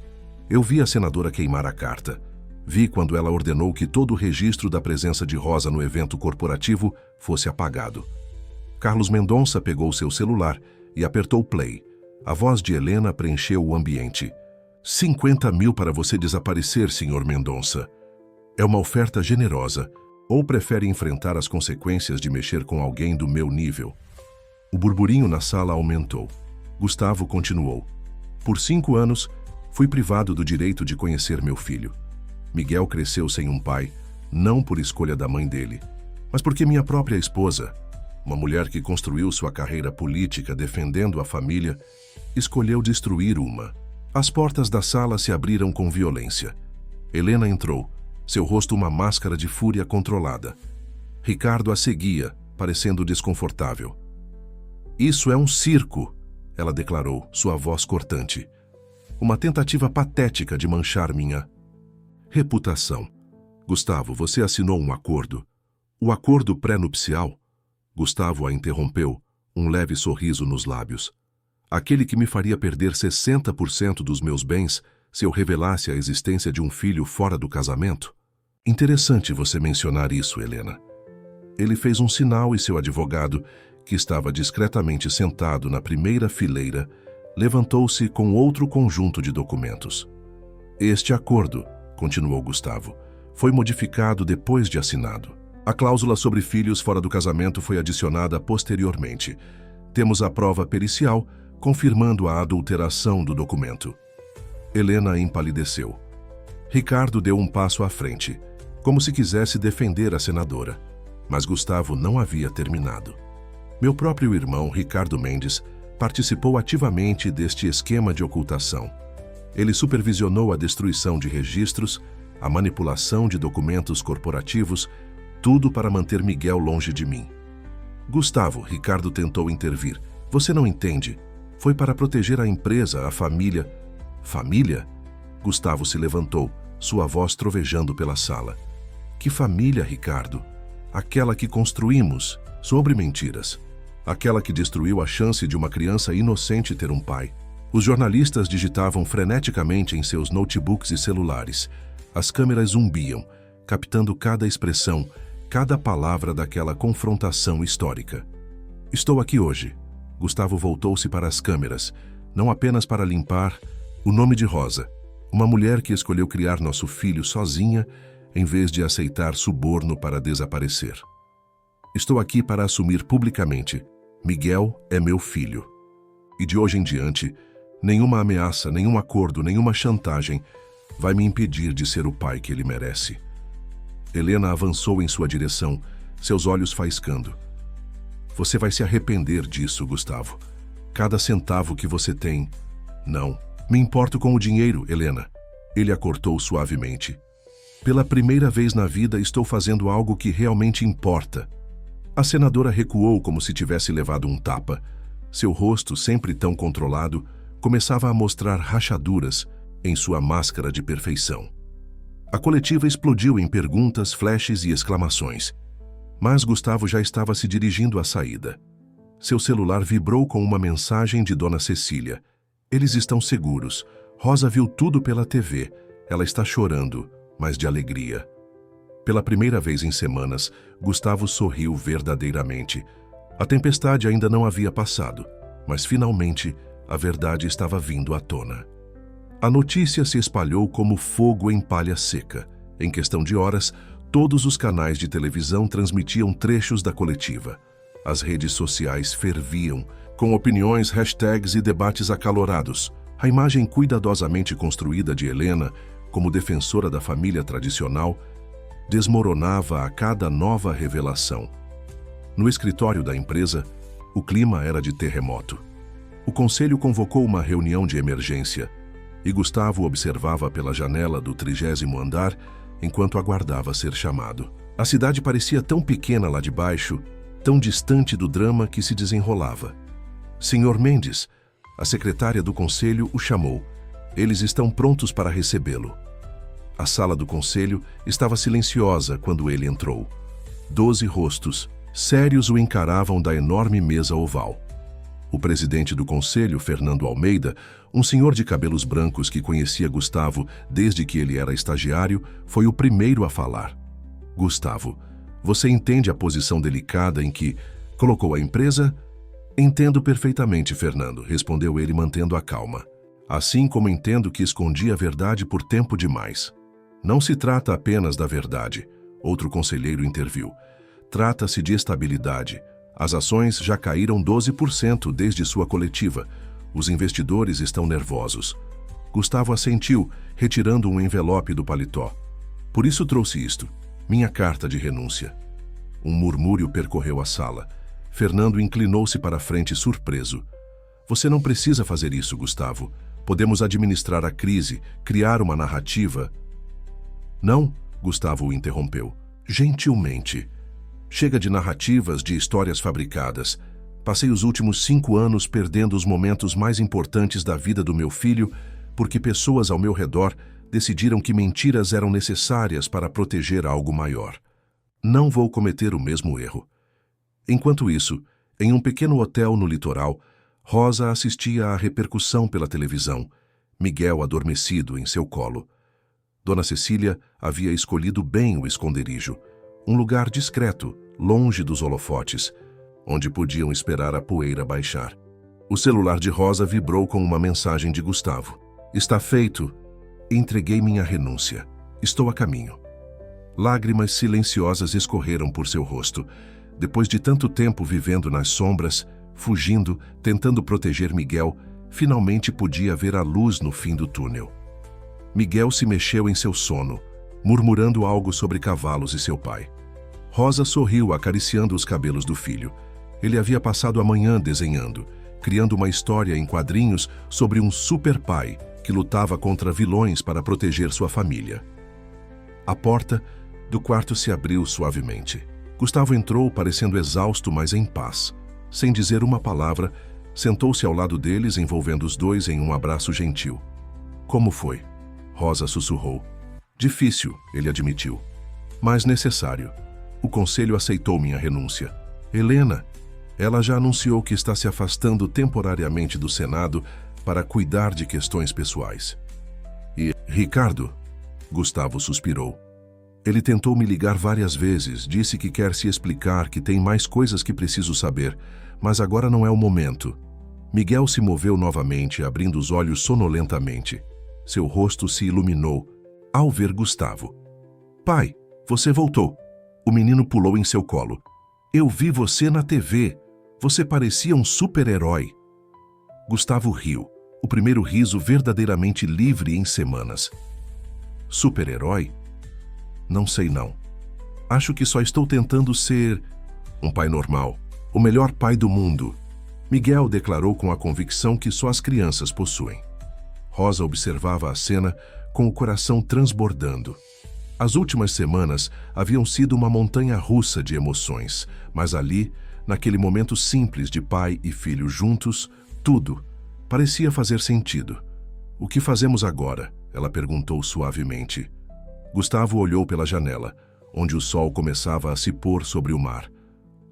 Eu vi a senadora queimar a carta. Vi quando ela ordenou que todo o registro da presença de Rosa no evento corporativo fosse apagado. Carlos Mendonça pegou seu celular e apertou play. A voz de Helena preencheu o ambiente. 50 mil para você desaparecer, senhor Mendonça. É uma oferta generosa. Ou prefere enfrentar as consequências de mexer com alguém do meu nível? O burburinho na sala aumentou. Gustavo continuou. Por 5 anos, fui privado do direito de conhecer meu filho. Miguel cresceu sem um pai, não por escolha da mãe dele, mas porque minha própria esposa, uma mulher que construiu sua carreira política defendendo a família, escolheu destruir uma. As portas da sala se abriram com violência. Helena entrou, seu rosto uma máscara de fúria controlada. Ricardo a seguia, parecendo desconfortável. Isso é um circo, ela declarou, sua voz cortante. Uma tentativa patética de manchar minha reputação. Gustavo, você assinou um acordo. O acordo pré-nupcial? Gustavo a interrompeu, um leve sorriso nos lábios. Aquele que me faria perder 60% dos meus bens se eu revelasse a existência de um filho fora do casamento? Interessante você mencionar isso, Helena. Ele fez um sinal e seu advogado, que estava discretamente sentado na primeira fileira, levantou-se com outro conjunto de documentos. Este acordo, continuou Gustavo, foi modificado depois de assinado. A cláusula sobre filhos fora do casamento foi adicionada posteriormente. Temos a prova pericial confirmando a adulteração do documento. Helena empalideceu. Ricardo deu um passo à frente, como se quisesse defender a senadora. Mas Gustavo não havia terminado. Meu próprio irmão, Ricardo Mendes, participou ativamente deste esquema de ocultação. Ele supervisionou a destruição de registros, a manipulação de documentos corporativos, tudo para manter Miguel longe de mim. Gustavo, Ricardo tentou intervir. Você não entende. Foi para proteger a empresa, a família. Família? Gustavo se levantou, sua voz trovejando pela sala. Que família, Ricardo? Aquela que construímos sobre mentiras. Aquela que destruiu a chance de uma criança inocente ter um pai. Os jornalistas digitavam freneticamente em seus notebooks e celulares. As câmeras zumbiam, captando cada expressão, cada palavra daquela confrontação histórica. Estou aqui hoje. Gustavo voltou-se para as câmeras, não apenas para limpar o nome de Rosa, uma mulher que escolheu criar nosso filho sozinha, em vez de aceitar suborno para desaparecer. Estou aqui para assumir publicamente: Miguel é meu filho. E de hoje em diante, nenhuma ameaça, nenhum acordo, nenhuma chantagem vai me impedir de ser o pai que ele merece. Helena avançou em sua direção, seus olhos faiscando. Você vai se arrepender disso, Gustavo. Cada centavo que você tem. Não. Me importo com o dinheiro, Helena. Ele a cortou suavemente. Pela primeira vez na vida estou fazendo algo que realmente importa. A senadora recuou como se tivesse levado um tapa. Seu rosto, sempre tão controlado, começava a mostrar rachaduras em sua máscara de perfeição. A coletiva explodiu em perguntas, flashes e exclamações. Mas Gustavo já estava se dirigindo à saída. Seu celular vibrou com uma mensagem de Dona Cecília. Eles estão seguros. Rosa viu tudo pela TV. Ela está chorando, mas de alegria. Pela primeira vez em semanas, Gustavo sorriu verdadeiramente. A tempestade ainda não havia passado, mas finalmente a verdade estava vindo à tona. A notícia se espalhou como fogo em palha seca. Em questão de horas, todos os canais de televisão transmitiam trechos da coletiva. As redes sociais ferviam, com opiniões, hashtags e debates acalorados. A imagem cuidadosamente construída de Helena, como defensora da família tradicional, desmoronava a cada nova revelação. No escritório da empresa, o clima era de terremoto. O conselho convocou uma reunião de emergência e Gustavo observava pela janela do 30º andar enquanto aguardava ser chamado. A cidade parecia tão pequena lá de baixo, tão distante do drama que se desenrolava. Senhor Mendes, a secretária do conselho o chamou. Eles estão prontos para recebê-lo. A sala do conselho estava silenciosa quando ele entrou. 12 rostos, sérios, o encaravam da enorme mesa oval. O presidente do conselho, Fernando Almeida, um senhor de cabelos brancos que conhecia Gustavo desde que ele era estagiário, foi o primeiro a falar. Gustavo, você entende a posição delicada em que colocou a empresa? Entendo perfeitamente, Fernando, respondeu ele mantendo a calma. Assim como entendo que escondi a verdade por tempo demais. Não se trata apenas da verdade, outro conselheiro interviu. Trata-se de estabilidade. As ações já caíram 12% desde sua coletiva. Os investidores estão nervosos. Gustavo assentiu, retirando um envelope do paletó. Por isso trouxe isto, minha carta de renúncia. Um murmúrio percorreu a sala. Fernando inclinou-se para a frente surpreso. Você não precisa fazer isso, Gustavo. Podemos administrar a crise, criar uma narrativa. Não, Gustavo o interrompeu. Gentilmente. Chega de narrativas, de histórias fabricadas. Passei os últimos 5 anos perdendo os momentos mais importantes da vida do meu filho porque pessoas ao meu redor decidiram que mentiras eram necessárias para proteger algo maior. Não vou cometer o mesmo erro. Enquanto isso, em um pequeno hotel no litoral, Rosa assistia à repercussão pela televisão, Miguel adormecido em seu colo. Dona Cecília havia escolhido bem o esconderijo, um lugar discreto, longe dos holofotes, onde podiam esperar a poeira baixar. O celular de Rosa vibrou com uma mensagem de Gustavo. Está feito. Entreguei minha renúncia. Estou a caminho. Lágrimas silenciosas escorreram por seu rosto. Depois de tanto tempo vivendo nas sombras, fugindo, tentando proteger Miguel, finalmente podia ver a luz no fim do túnel. Miguel se mexeu em seu sono, murmurando algo sobre cavalos e seu pai. Rosa sorriu, acariciando os cabelos do filho. Ele havia passado a manhã desenhando, criando uma história em quadrinhos sobre um super pai que lutava contra vilões para proteger sua família. A porta do quarto se abriu suavemente. Gustavo entrou, parecendo exausto, mas em paz. Sem dizer uma palavra, sentou-se ao lado deles, envolvendo os dois em um abraço gentil. Como foi? Rosa sussurrou. Difícil, ele admitiu. Mas necessário. O conselho aceitou minha renúncia. Helena, ela já anunciou que está se afastando temporariamente do Senado para cuidar de questões pessoais. E Ricardo? Gustavo suspirou. Ele tentou me ligar várias vezes, disse que quer se explicar, que tem mais coisas que preciso saber, mas agora não é o momento. Miguel se moveu novamente, abrindo os olhos sonolentamente. Seu rosto se iluminou ao ver Gustavo. Pai, você voltou. O menino pulou em seu colo. Eu vi você na TV. Você parecia um super-herói. Gustavo riu, o primeiro riso verdadeiramente livre em semanas. Super-herói? Não sei não. Acho que só estou tentando ser um pai normal, o melhor pai do mundo. Miguel declarou com a convicção que só as crianças possuem. Rosa observava a cena com o coração transbordando. As últimas semanas haviam sido uma montanha-russa de emoções, mas ali, naquele momento simples de pai e filho juntos, tudo parecia fazer sentido. O que fazemos agora? Ela perguntou suavemente. Gustavo olhou pela janela, onde o sol começava a se pôr sobre o mar.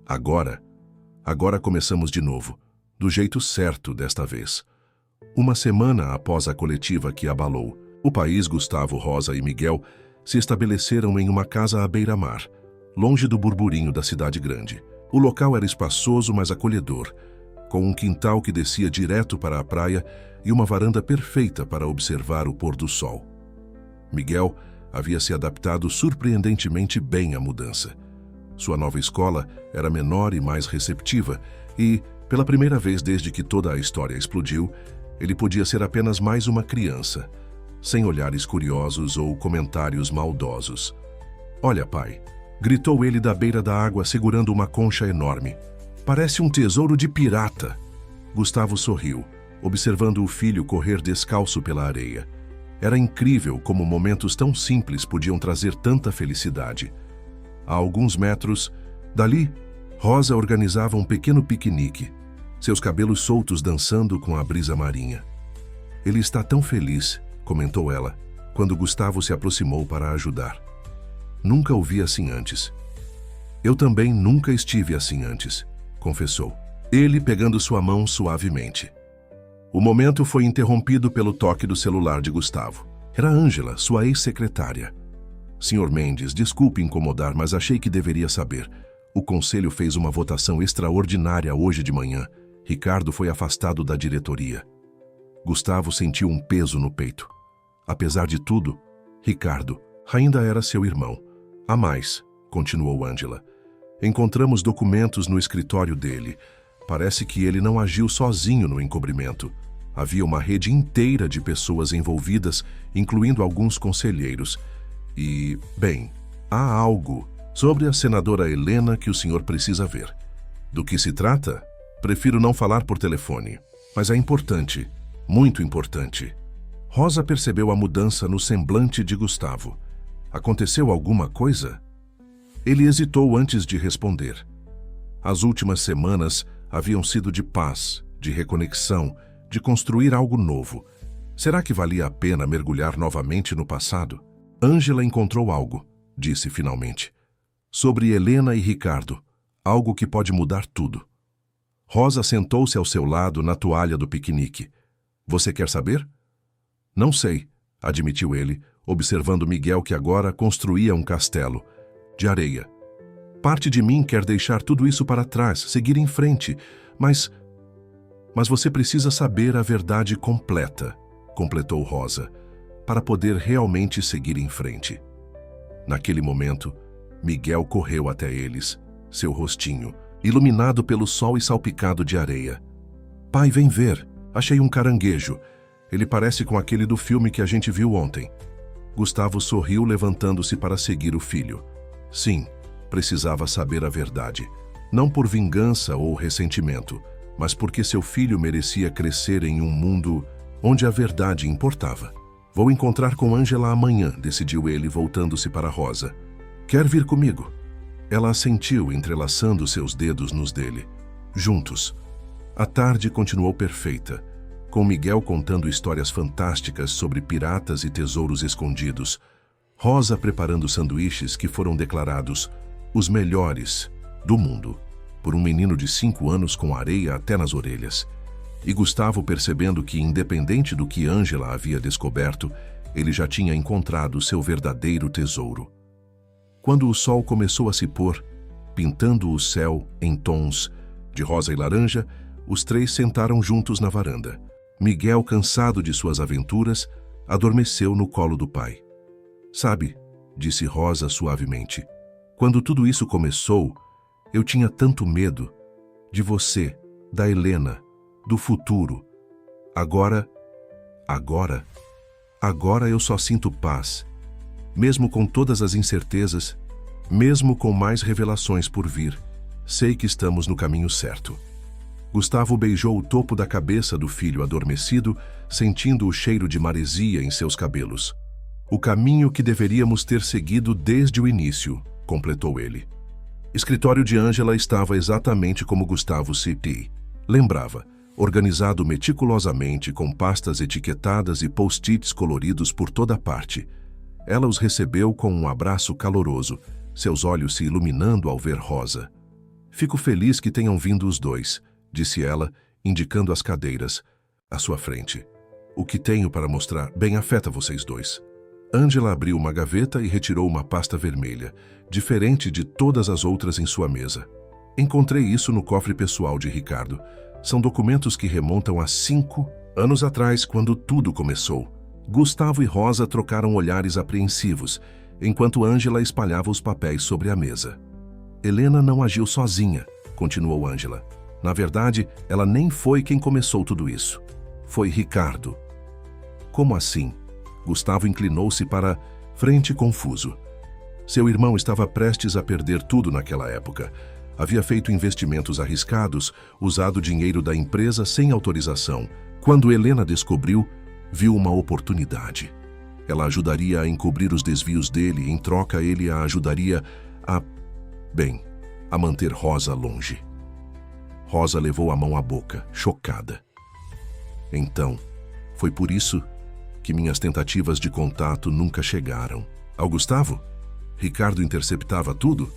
Agora começamos de novo, do jeito certo desta vez. Uma semana após a coletiva que abalou, o país, Gustavo, Rosa e Miguel se estabeleceram em uma casa à beira-mar, longe do burburinho da cidade grande. O local era espaçoso, mas acolhedor, com um quintal que descia direto para a praia e uma varanda perfeita para observar o pôr do sol. Miguel havia se adaptado surpreendentemente bem à mudança. Sua nova escola era menor e mais receptiva e, pela primeira vez desde que toda a história explodiu, ele podia ser apenas mais uma criança, sem olhares curiosos ou comentários maldosos. Olha, pai, gritou ele da beira da água segurando uma concha enorme. Parece um tesouro de pirata. Gustavo sorriu, observando o filho correr descalço pela areia. Era incrível como momentos tão simples podiam trazer tanta felicidade. A alguns metros dali, Rosa organizava um pequeno piquenique, seus cabelos soltos dançando com a brisa marinha. Ele está tão feliz, comentou ela, quando Gustavo se aproximou para ajudar. Nunca o vi assim antes. Eu também nunca estive assim antes, confessou, ele pegando sua mão suavemente. O momento foi interrompido pelo toque do celular de Gustavo. Era Ângela, sua ex-secretária. Senhor Mendes, desculpe incomodar, mas achei que deveria saber. O conselho fez uma votação extraordinária hoje de manhã. Ricardo foi afastado da diretoria. Gustavo sentiu um peso no peito. Apesar de tudo, Ricardo ainda era seu irmão. Há mais, continuou Ângela. Encontramos documentos no escritório dele. Parece que ele não agiu sozinho no encobrimento. Havia uma rede inteira de pessoas envolvidas, incluindo alguns conselheiros. E, bem, há algo sobre a senadora Helena que o senhor precisa ver. Do que se trata? Prefiro não falar por telefone, mas é importante, muito importante. Rosa percebeu a mudança no semblante de Gustavo. Aconteceu alguma coisa? Ele hesitou antes de responder. As últimas semanas haviam sido de paz, de reconexão, de construir algo novo. Será que valia a pena mergulhar novamente no passado? Ângela encontrou algo, disse finalmente. Sobre Helena e Ricardo, algo que pode mudar tudo. Rosa sentou-se ao seu lado na toalha do piquenique. Você quer saber? Não sei, admitiu ele, observando Miguel que agora construía um castelo de areia. Parte de mim quer deixar tudo isso para trás, seguir em frente, mas você precisa saber a verdade completa, completou Rosa, para poder realmente seguir em frente. Naquele momento, Miguel correu até eles, seu rostinho, iluminado pelo sol e salpicado de areia. Pai, vem ver, achei um caranguejo. Ele parece com aquele do filme que a gente viu ontem. Gustavo sorriu, levantando-se para seguir o filho. Sim, precisava saber a verdade. Não por vingança ou ressentimento, mas porque seu filho merecia crescer em um mundo onde a verdade importava. Vou encontrar com Ângela amanhã, decidiu ele, voltando-se para Rosa. Quer vir comigo? Ela assentiu, entrelaçando seus dedos nos dele. Juntos. A tarde continuou perfeita, com Miguel contando histórias fantásticas sobre piratas e tesouros escondidos, Rosa preparando sanduíches que foram declarados os melhores do mundo, por um menino de 5 anos com areia até nas orelhas, e Gustavo percebendo que, independente do que Ângela havia descoberto, ele já tinha encontrado seu verdadeiro tesouro. Quando o sol começou a se pôr, pintando o céu em tons de rosa e laranja, os três sentaram juntos na varanda. Miguel, cansado de suas aventuras, adormeceu no colo do pai. Sabe, disse Rosa suavemente, quando tudo isso começou, eu tinha tanto medo de você, da Helena, do futuro. Agora eu só sinto paz, mesmo com todas as incertezas, mesmo com mais revelações por vir. Sei que estamos no caminho certo. Gustavo beijou o topo da cabeça do filho adormecido, sentindo o cheiro de maresia em seus cabelos. O caminho que deveríamos ter seguido desde o início, completou ele. Escritório de Ângela estava exatamente como Gustavo se lembrava, organizado meticulosamente com pastas etiquetadas e post-its coloridos por toda parte. Ela os recebeu com um abraço caloroso, seus olhos se iluminando ao ver Rosa. Fico feliz que tenham vindo os dois, disse ela, indicando as cadeiras à sua frente. O que tenho para mostrar bem afeta vocês dois. Ângela abriu uma gaveta e retirou uma pasta vermelha, diferente de todas as outras em sua mesa. Encontrei isso no cofre pessoal de Ricardo. São documentos que remontam a 5 anos atrás, quando tudo começou. Gustavo e Rosa trocaram olhares apreensivos, enquanto Ângela espalhava os papéis sobre a mesa. Helena não agiu sozinha, continuou Ângela. Na verdade, ela nem foi quem começou tudo isso. Foi Ricardo. Como assim? Gustavo inclinou-se para frente confuso. Seu irmão estava prestes a perder tudo naquela época. Havia feito investimentos arriscados, usado dinheiro da empresa sem autorização. Quando Helena descobriu, viu uma oportunidade. Ela ajudaria a encobrir os desvios dele, em troca ele a ajudaria a manter Rosa longe. Rosa levou a mão à boca, chocada. Então, foi por isso que minhas tentativas de contato nunca chegaram. Ao Gustavo? Ricardo interceptava tudo?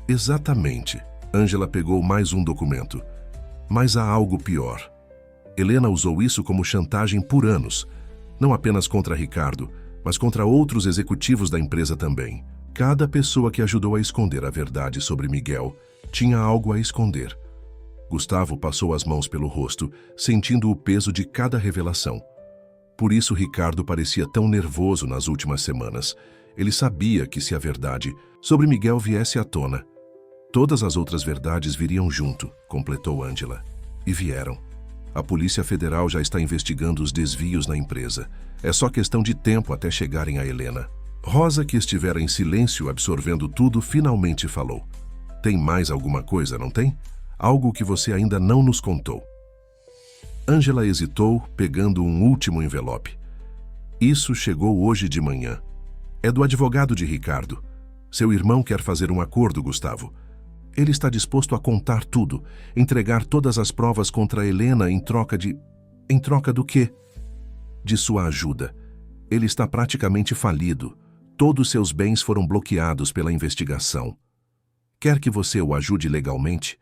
Exatamente. Ângela pegou mais um documento. Mas há algo pior. Helena usou isso como chantagem por anos, não apenas contra Ricardo, mas contra outros executivos da empresa também. Cada pessoa que ajudou a esconder a verdade sobre Miguel tinha algo a esconder. Gustavo passou as mãos pelo rosto, sentindo o peso de cada revelação. Por isso Ricardo parecia tão nervoso nas últimas semanas. Ele sabia que se a verdade sobre Miguel viesse à tona, todas as outras verdades viriam junto, completou Ângela. E vieram. A Polícia Federal já está investigando os desvios na empresa. É só questão de tempo até chegarem a Helena. Rosa, que estivera em silêncio absorvendo tudo, finalmente falou. Tem mais alguma coisa, não tem? Algo que você ainda não nos contou. Ângela hesitou, pegando um último envelope. Isso chegou hoje de manhã. É do advogado de Ricardo. Seu irmão quer fazer um acordo, Gustavo. Ele está disposto a contar tudo, entregar todas as provas contra Helena em troca de... Em troca do quê? De sua ajuda. Ele está praticamente falido. Todos seus bens foram bloqueados pela investigação. Quer que você o ajude legalmente?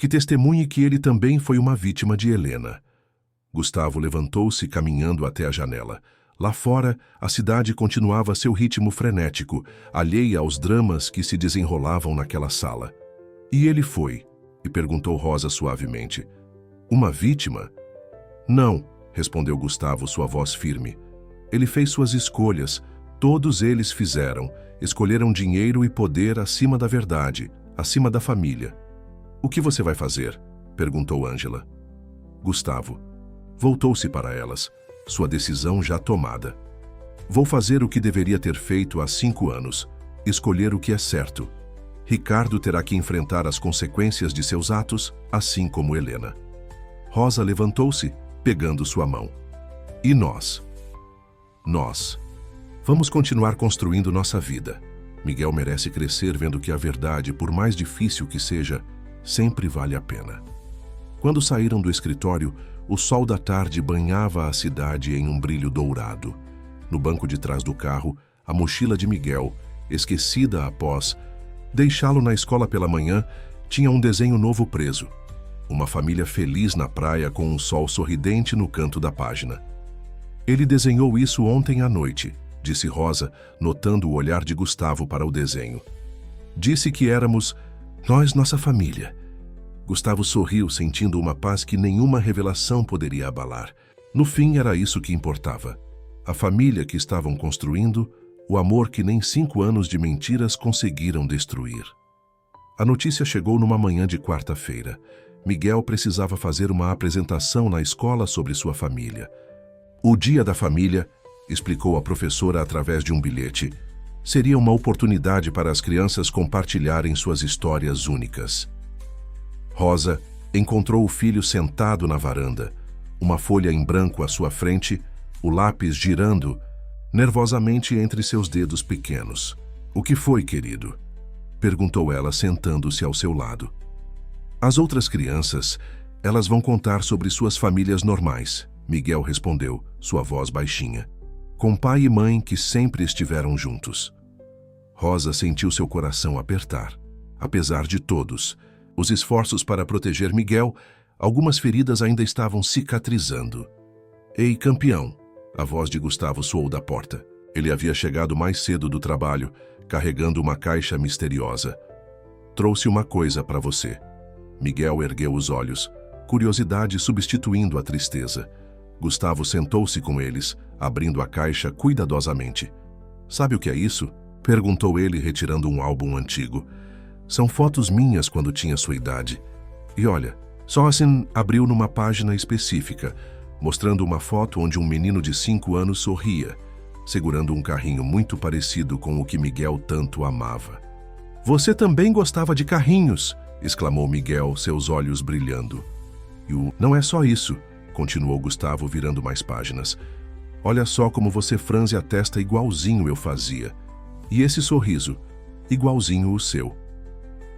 que testemunhe que ele também foi uma vítima de Helena. Gustavo levantou-se caminhando até a janela. Lá fora, a cidade continuava seu ritmo frenético, alheia aos dramas que se desenrolavam naquela sala. E ele foi, e perguntou Rosa suavemente. Uma vítima? Não, respondeu Gustavo, sua voz firme. Ele fez suas escolhas, todos eles fizeram. Escolheram dinheiro e poder acima da verdade, acima da família. O que você vai fazer? Perguntou Ângela. Gustavo voltou-se para elas, sua decisão já tomada. Vou fazer o que deveria ter feito há 5 anos, escolher o que é certo. Ricardo terá que enfrentar as consequências de seus atos, assim como Helena. Rosa levantou-se, pegando sua mão. E nós? Nós. Vamos continuar construindo nossa vida. Miguel merece crescer vendo que a verdade, por mais difícil que seja, sempre vale a pena. Quando saíram do escritório, o sol da tarde banhava a cidade em um brilho dourado. No banco de trás do carro, a mochila de Miguel, esquecida após deixá-lo na escola pela manhã, tinha um desenho novo preso. Uma família feliz na praia com um sol sorridente no canto da página. Ele desenhou isso ontem à noite, disse Rosa, notando o olhar de Gustavo para o desenho. Disse que éramos nós, nossa família. Gustavo sorriu, sentindo uma paz que nenhuma revelação poderia abalar. No fim, era isso que importava. A família que estavam construindo, o amor que nem 5 anos de mentiras conseguiram destruir. A notícia chegou numa manhã de quarta-feira. Miguel precisava fazer uma apresentação na escola sobre sua família. O Dia da Família, explicou a professora através de um bilhete, seria uma oportunidade para as crianças compartilharem suas histórias únicas. Rosa encontrou o filho sentado na varanda, uma folha em branco à sua frente, o lápis girando nervosamente entre seus dedos pequenos. O que foi, querido? Perguntou ela, sentando-se ao seu lado. As outras crianças, elas vão contar sobre suas famílias normais, Miguel respondeu, sua voz baixinha. Com pai e mãe que sempre estiveram juntos. Rosa sentiu seu coração apertar. Apesar de todos os esforços para proteger Miguel, algumas feridas ainda estavam cicatrizando. Ei, campeão! A voz de Gustavo soou da porta. Ele havia chegado mais cedo do trabalho, carregando uma caixa misteriosa. Trouxe uma coisa para você. Miguel ergueu os olhos, curiosidade substituindo a tristeza. Gustavo sentou-se com eles, abrindo a caixa cuidadosamente. Sabe o que é isso? Perguntou ele, retirando um álbum antigo. São fotos minhas quando tinha sua idade. E olha, Sossen abriu numa página específica, mostrando uma foto onde um menino de 5 anos sorria, segurando um carrinho muito parecido com o que Miguel tanto amava. Você também gostava de carrinhos, exclamou Miguel, seus olhos brilhando. Não é só isso, continuou Gustavo, virando mais páginas. Olha só como você franze a testa igualzinho eu fazia. E esse sorriso, igualzinho o seu.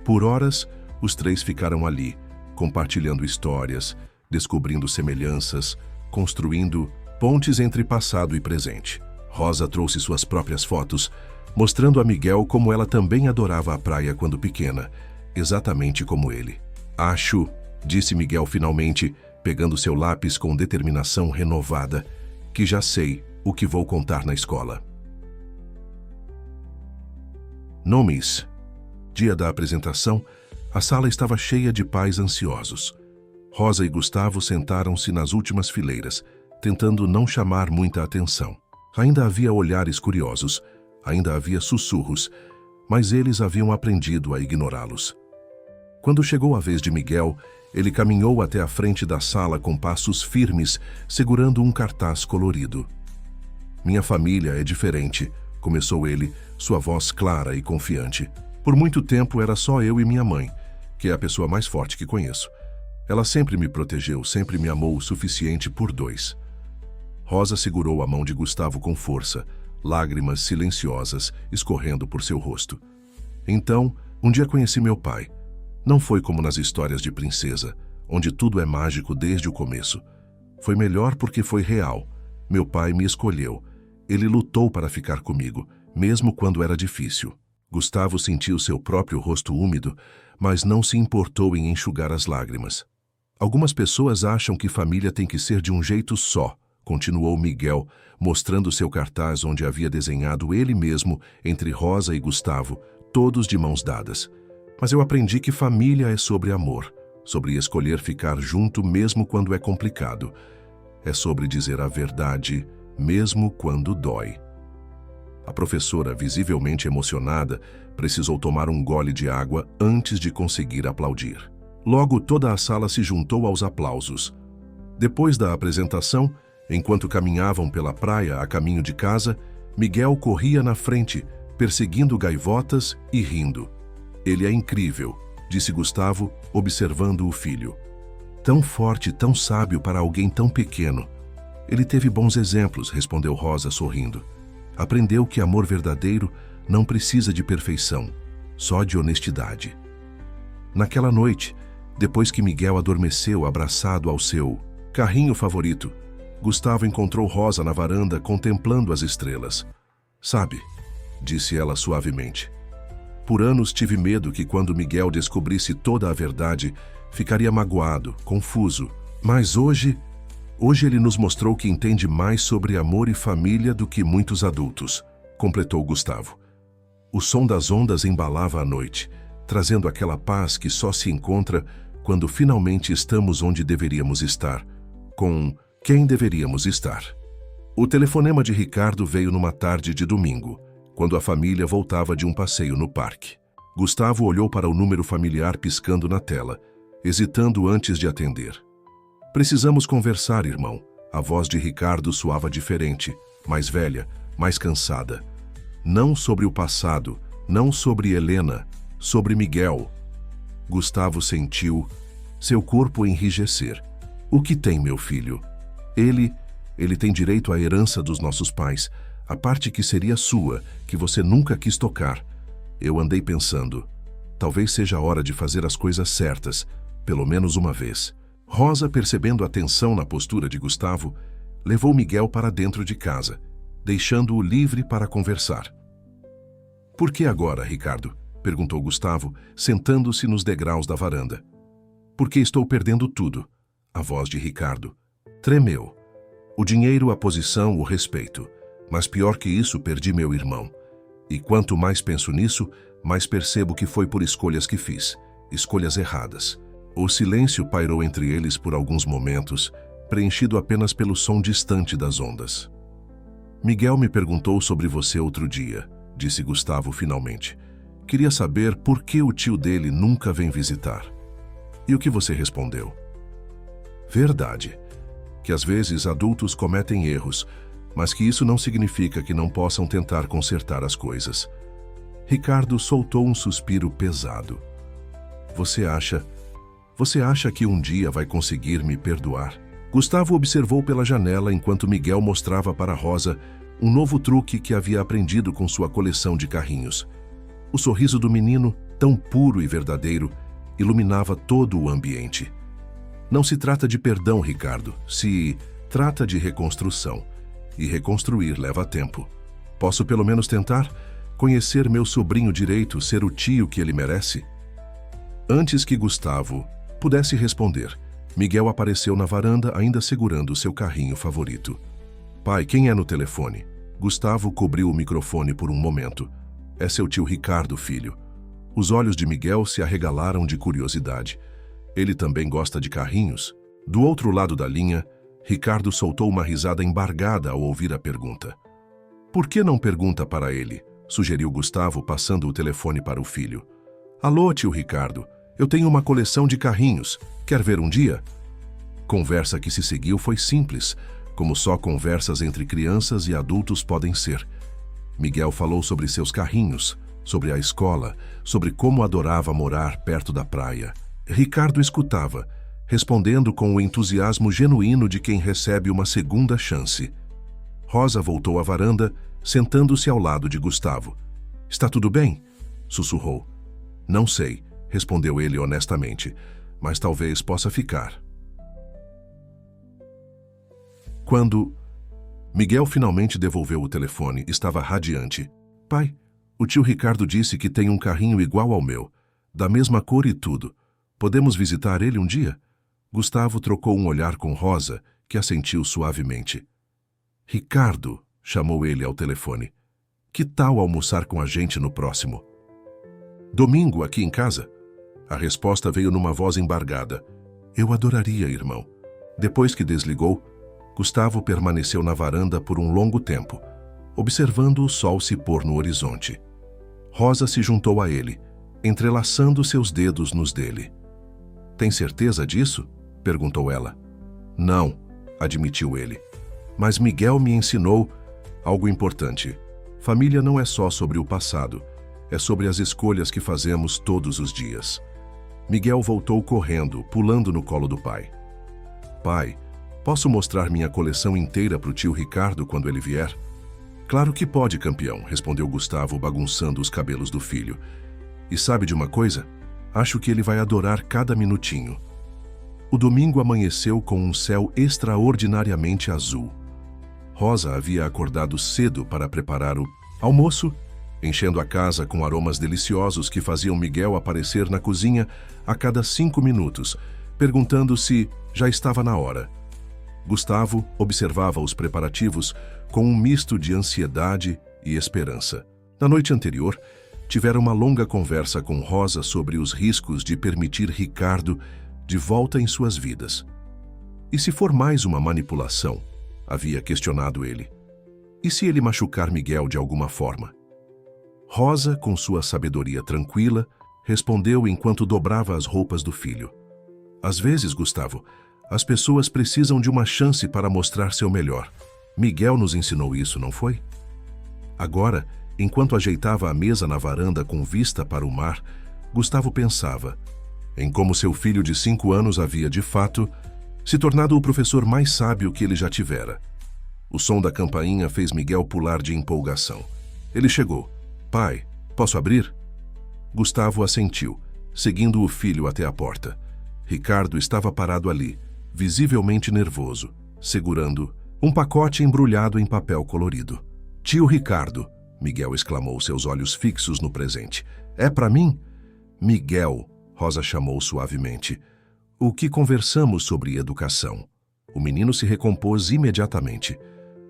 Por horas, os 3 ficaram ali, compartilhando histórias, descobrindo semelhanças, construindo pontes entre passado e presente. Rosa trouxe suas próprias fotos, mostrando a Miguel como ela também adorava a praia quando pequena, exatamente como ele. Acho, disse Miguel finalmente, pegando seu lápis com determinação renovada, que já sei o que vou contar na escola. Nomes. Dia da apresentação, a sala estava cheia de pais ansiosos. Rosa e Gustavo sentaram-se nas últimas fileiras, tentando não chamar muita atenção. Ainda havia olhares curiosos, ainda havia sussurros, mas eles haviam aprendido a ignorá-los. Quando chegou a vez de Miguel, ele caminhou até a frente da sala com passos firmes, segurando um cartaz colorido. Minha família é diferente, começou ele, sua voz clara e confiante. Por muito tempo era só eu e minha mãe, que é a pessoa mais forte que conheço. Ela sempre me protegeu, sempre me amou o suficiente por 2. Rosa segurou a mão de Gustavo com força, lágrimas silenciosas escorrendo por seu rosto. Então, um dia conheci meu pai. Não foi como nas histórias de princesa, onde tudo é mágico desde o começo. Foi melhor porque foi real. Meu pai me escolheu. Ele lutou para ficar comigo, mesmo quando era difícil. Gustavo sentiu seu próprio rosto úmido, mas não se importou em enxugar as lágrimas. Algumas pessoas acham que família tem que ser de um jeito só, continuou Miguel, mostrando seu cartaz onde havia desenhado ele mesmo entre Rosa e Gustavo, todos de mãos dadas. Mas eu aprendi que família é sobre amor, sobre escolher ficar junto mesmo quando é complicado. É sobre dizer a verdade, mesmo quando dói. A professora, visivelmente emocionada, precisou tomar um gole de água antes de conseguir aplaudir. Logo, toda a sala se juntou aos aplausos. Depois da apresentação, enquanto caminhavam pela praia a caminho de casa, Miguel corria na frente, perseguindo gaivotas e rindo. Ele é incrível, disse Gustavo, observando o filho. Tão forte, tão sábio para alguém tão pequeno. Ele teve bons exemplos, respondeu Rosa sorrindo. Aprendeu que amor verdadeiro não precisa de perfeição, só de honestidade. Naquela noite, depois que Miguel adormeceu abraçado ao seu carrinho favorito, Gustavo encontrou Rosa na varanda contemplando as estrelas. Sabe, disse ela suavemente. Por anos tive medo que quando Miguel descobrisse toda a verdade, ficaria magoado, confuso. Mas hoje ele nos mostrou que entende mais sobre amor e família do que muitos adultos, completou Gustavo. O som das ondas embalava a noite, trazendo aquela paz que só se encontra quando finalmente estamos onde deveríamos estar, com quem deveríamos estar. O telefonema de Ricardo veio numa tarde de domingo, quando a família voltava de um passeio no parque. Gustavo olhou para o número familiar piscando na tela, hesitando antes de atender. Precisamos conversar, irmão. A voz de Ricardo soava diferente, mais velha, mais cansada. Não sobre o passado, não sobre Helena, sobre Miguel. Gustavo sentiu seu corpo enrijecer. O que tem, meu filho? Ele tem direito à herança dos nossos pais, a parte que seria sua, que você nunca quis tocar. Eu andei pensando, talvez seja a hora de fazer as coisas certas, pelo menos uma vez. Rosa, percebendo a tensão na postura de Gustavo, levou Miguel para dentro de casa, deixando-o livre para conversar. Por que agora, Ricardo? Perguntou Gustavo, sentando-se nos degraus da varanda. Porque estou perdendo tudo. A voz de Ricardo tremeu. O dinheiro, a posição, o respeito. Mas pior que isso, perdi meu irmão. E quanto mais penso nisso, mais percebo que foi por escolhas que fiz. Escolhas erradas. O silêncio pairou entre eles por alguns momentos, preenchido apenas pelo som distante das ondas. Miguel me perguntou sobre você outro dia, disse Gustavo finalmente. Queria saber por que o tio dele nunca vem visitar. E o que você respondeu? Verdade. Que às vezes adultos cometem erros, mas que isso não significa que não possam tentar consertar as coisas. Ricardo soltou um suspiro pesado. Você acha que um dia vai conseguir me perdoar? Gustavo observou pela janela enquanto Miguel mostrava para Rosa um novo truque que havia aprendido com sua coleção de carrinhos. O sorriso do menino, tão puro e verdadeiro, iluminava todo o ambiente. Não se trata de perdão, Ricardo, se trata de reconstrução. E reconstruir leva tempo. Posso pelo menos tentar? Conhecer meu sobrinho direito, ser o tio que ele merece? Antes que Gustavo pudesse responder, Miguel apareceu na varanda ainda segurando seu carrinho favorito. Pai, quem é no telefone? Gustavo cobriu o microfone por um momento. É seu tio Ricardo, filho. Os olhos de Miguel se arregalaram de curiosidade. Ele também gosta de carrinhos? Do outro lado da linha, Ricardo soltou uma risada embargada ao ouvir a pergunta. Por que não pergunta para ele? Sugeriu Gustavo, passando o telefone para o filho. Alô, tio Ricardo. Eu tenho uma coleção de carrinhos. Quer ver um dia? Conversa que se seguiu foi simples, como só conversas entre crianças e adultos podem ser. Miguel falou sobre seus carrinhos, sobre a escola, sobre como adorava morar perto da praia. Ricardo escutava, respondendo com o entusiasmo genuíno de quem recebe uma segunda chance. Rosa voltou à varanda, sentando-se ao lado de Gustavo. Está tudo bem? Sussurrou. Não sei, respondeu ele honestamente, mas talvez possa ficar. Quando Miguel finalmente devolveu o telefone, estava radiante. Pai, o tio Ricardo disse que tem um carrinho igual ao meu. Da mesma cor e tudo. Podemos visitar ele um dia? Gustavo trocou um olhar com Rosa, que assentiu suavemente. Ricardo, chamou ele ao telefone. Que tal almoçar com a gente no próximo? Domingo, aqui em casa? A resposta veio numa voz embargada. Eu adoraria, irmão. Depois que desligou, Gustavo permaneceu na varanda por um longo tempo, observando o sol se pôr no horizonte. Rosa se juntou a ele, entrelaçando seus dedos nos dele. Tem certeza disso? Perguntou ela. Não, admitiu ele. Mas Miguel me ensinou algo importante. Família não é só sobre o passado, é sobre as escolhas que fazemos todos os dias. Miguel voltou correndo, pulando no colo do pai. Pai, posso mostrar minha coleção inteira para o tio Ricardo quando ele vier? Claro que pode, campeão, respondeu Gustavo, bagunçando os cabelos do filho. E sabe de uma coisa? Acho que ele vai adorar cada minutinho. O domingo amanheceu com um céu extraordinariamente azul. Rosa havia acordado cedo para preparar o almoço, enchendo a casa com aromas deliciosos que faziam Miguel aparecer na cozinha a cada 5 minutos, perguntando se já estava na hora. Gustavo observava os preparativos com um misto de ansiedade e esperança. Na noite anterior, tivera uma longa conversa com Rosa sobre os riscos de permitir Ricardo de volta em suas vidas. E se for mais uma manipulação? Havia questionado ele. E se ele machucar Miguel de alguma forma? Rosa, com sua sabedoria tranquila, respondeu enquanto dobrava as roupas do filho. Às vezes, Gustavo, as pessoas precisam de uma chance para mostrar seu melhor. Miguel nos ensinou isso, não foi? Agora, enquanto ajeitava a mesa na varanda com vista para o mar, Gustavo pensava em como seu filho de 5 anos havia, de fato, se tornado o professor mais sábio que ele já tivera. O som da campainha fez Miguel pular de empolgação. Ele chegou. Pai, posso abrir? Gustavo assentiu, seguindo o filho até a porta. Ricardo estava parado ali, visivelmente nervoso, segurando um pacote embrulhado em papel colorido. Tio Ricardo, Miguel exclamou, seus olhos fixos no presente. É para mim? Miguel, Rosa chamou suavemente. O que conversamos sobre educação? O menino se recompôs imediatamente.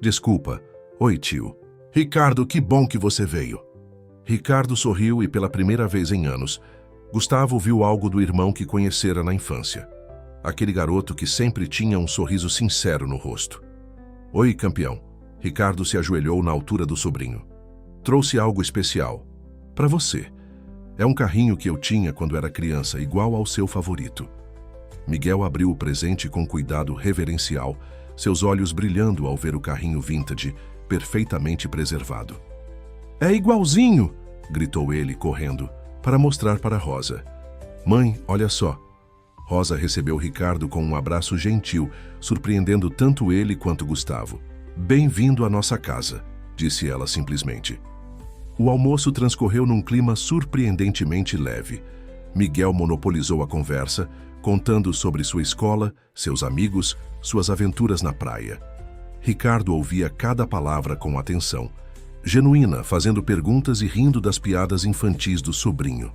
Desculpa. Oi, tio. Ricardo, que bom que você veio. Ricardo sorriu e, pela primeira vez em anos, Gustavo viu algo do irmão que conhecera na infância. Aquele garoto que sempre tinha um sorriso sincero no rosto. Oi, campeão. Ricardo se ajoelhou na altura do sobrinho. Trouxe algo especial. Para você. É um carrinho que eu tinha quando era criança, igual ao seu favorito. Miguel abriu o presente com cuidado reverencial, seus olhos brilhando ao ver o carrinho vintage, perfeitamente preservado. É igualzinho! Gritou ele, correndo, para mostrar para Rosa. Mãe, olha só. Rosa recebeu Ricardo com um abraço gentil, surpreendendo tanto ele quanto Gustavo. Bem-vindo à nossa casa, disse ela simplesmente. O almoço transcorreu num clima surpreendentemente leve. Miguel monopolizou a conversa, contando sobre sua escola, seus amigos, suas aventuras na praia. Ricardo ouvia cada palavra com atenção, genuína, fazendo perguntas e rindo das piadas infantis do sobrinho.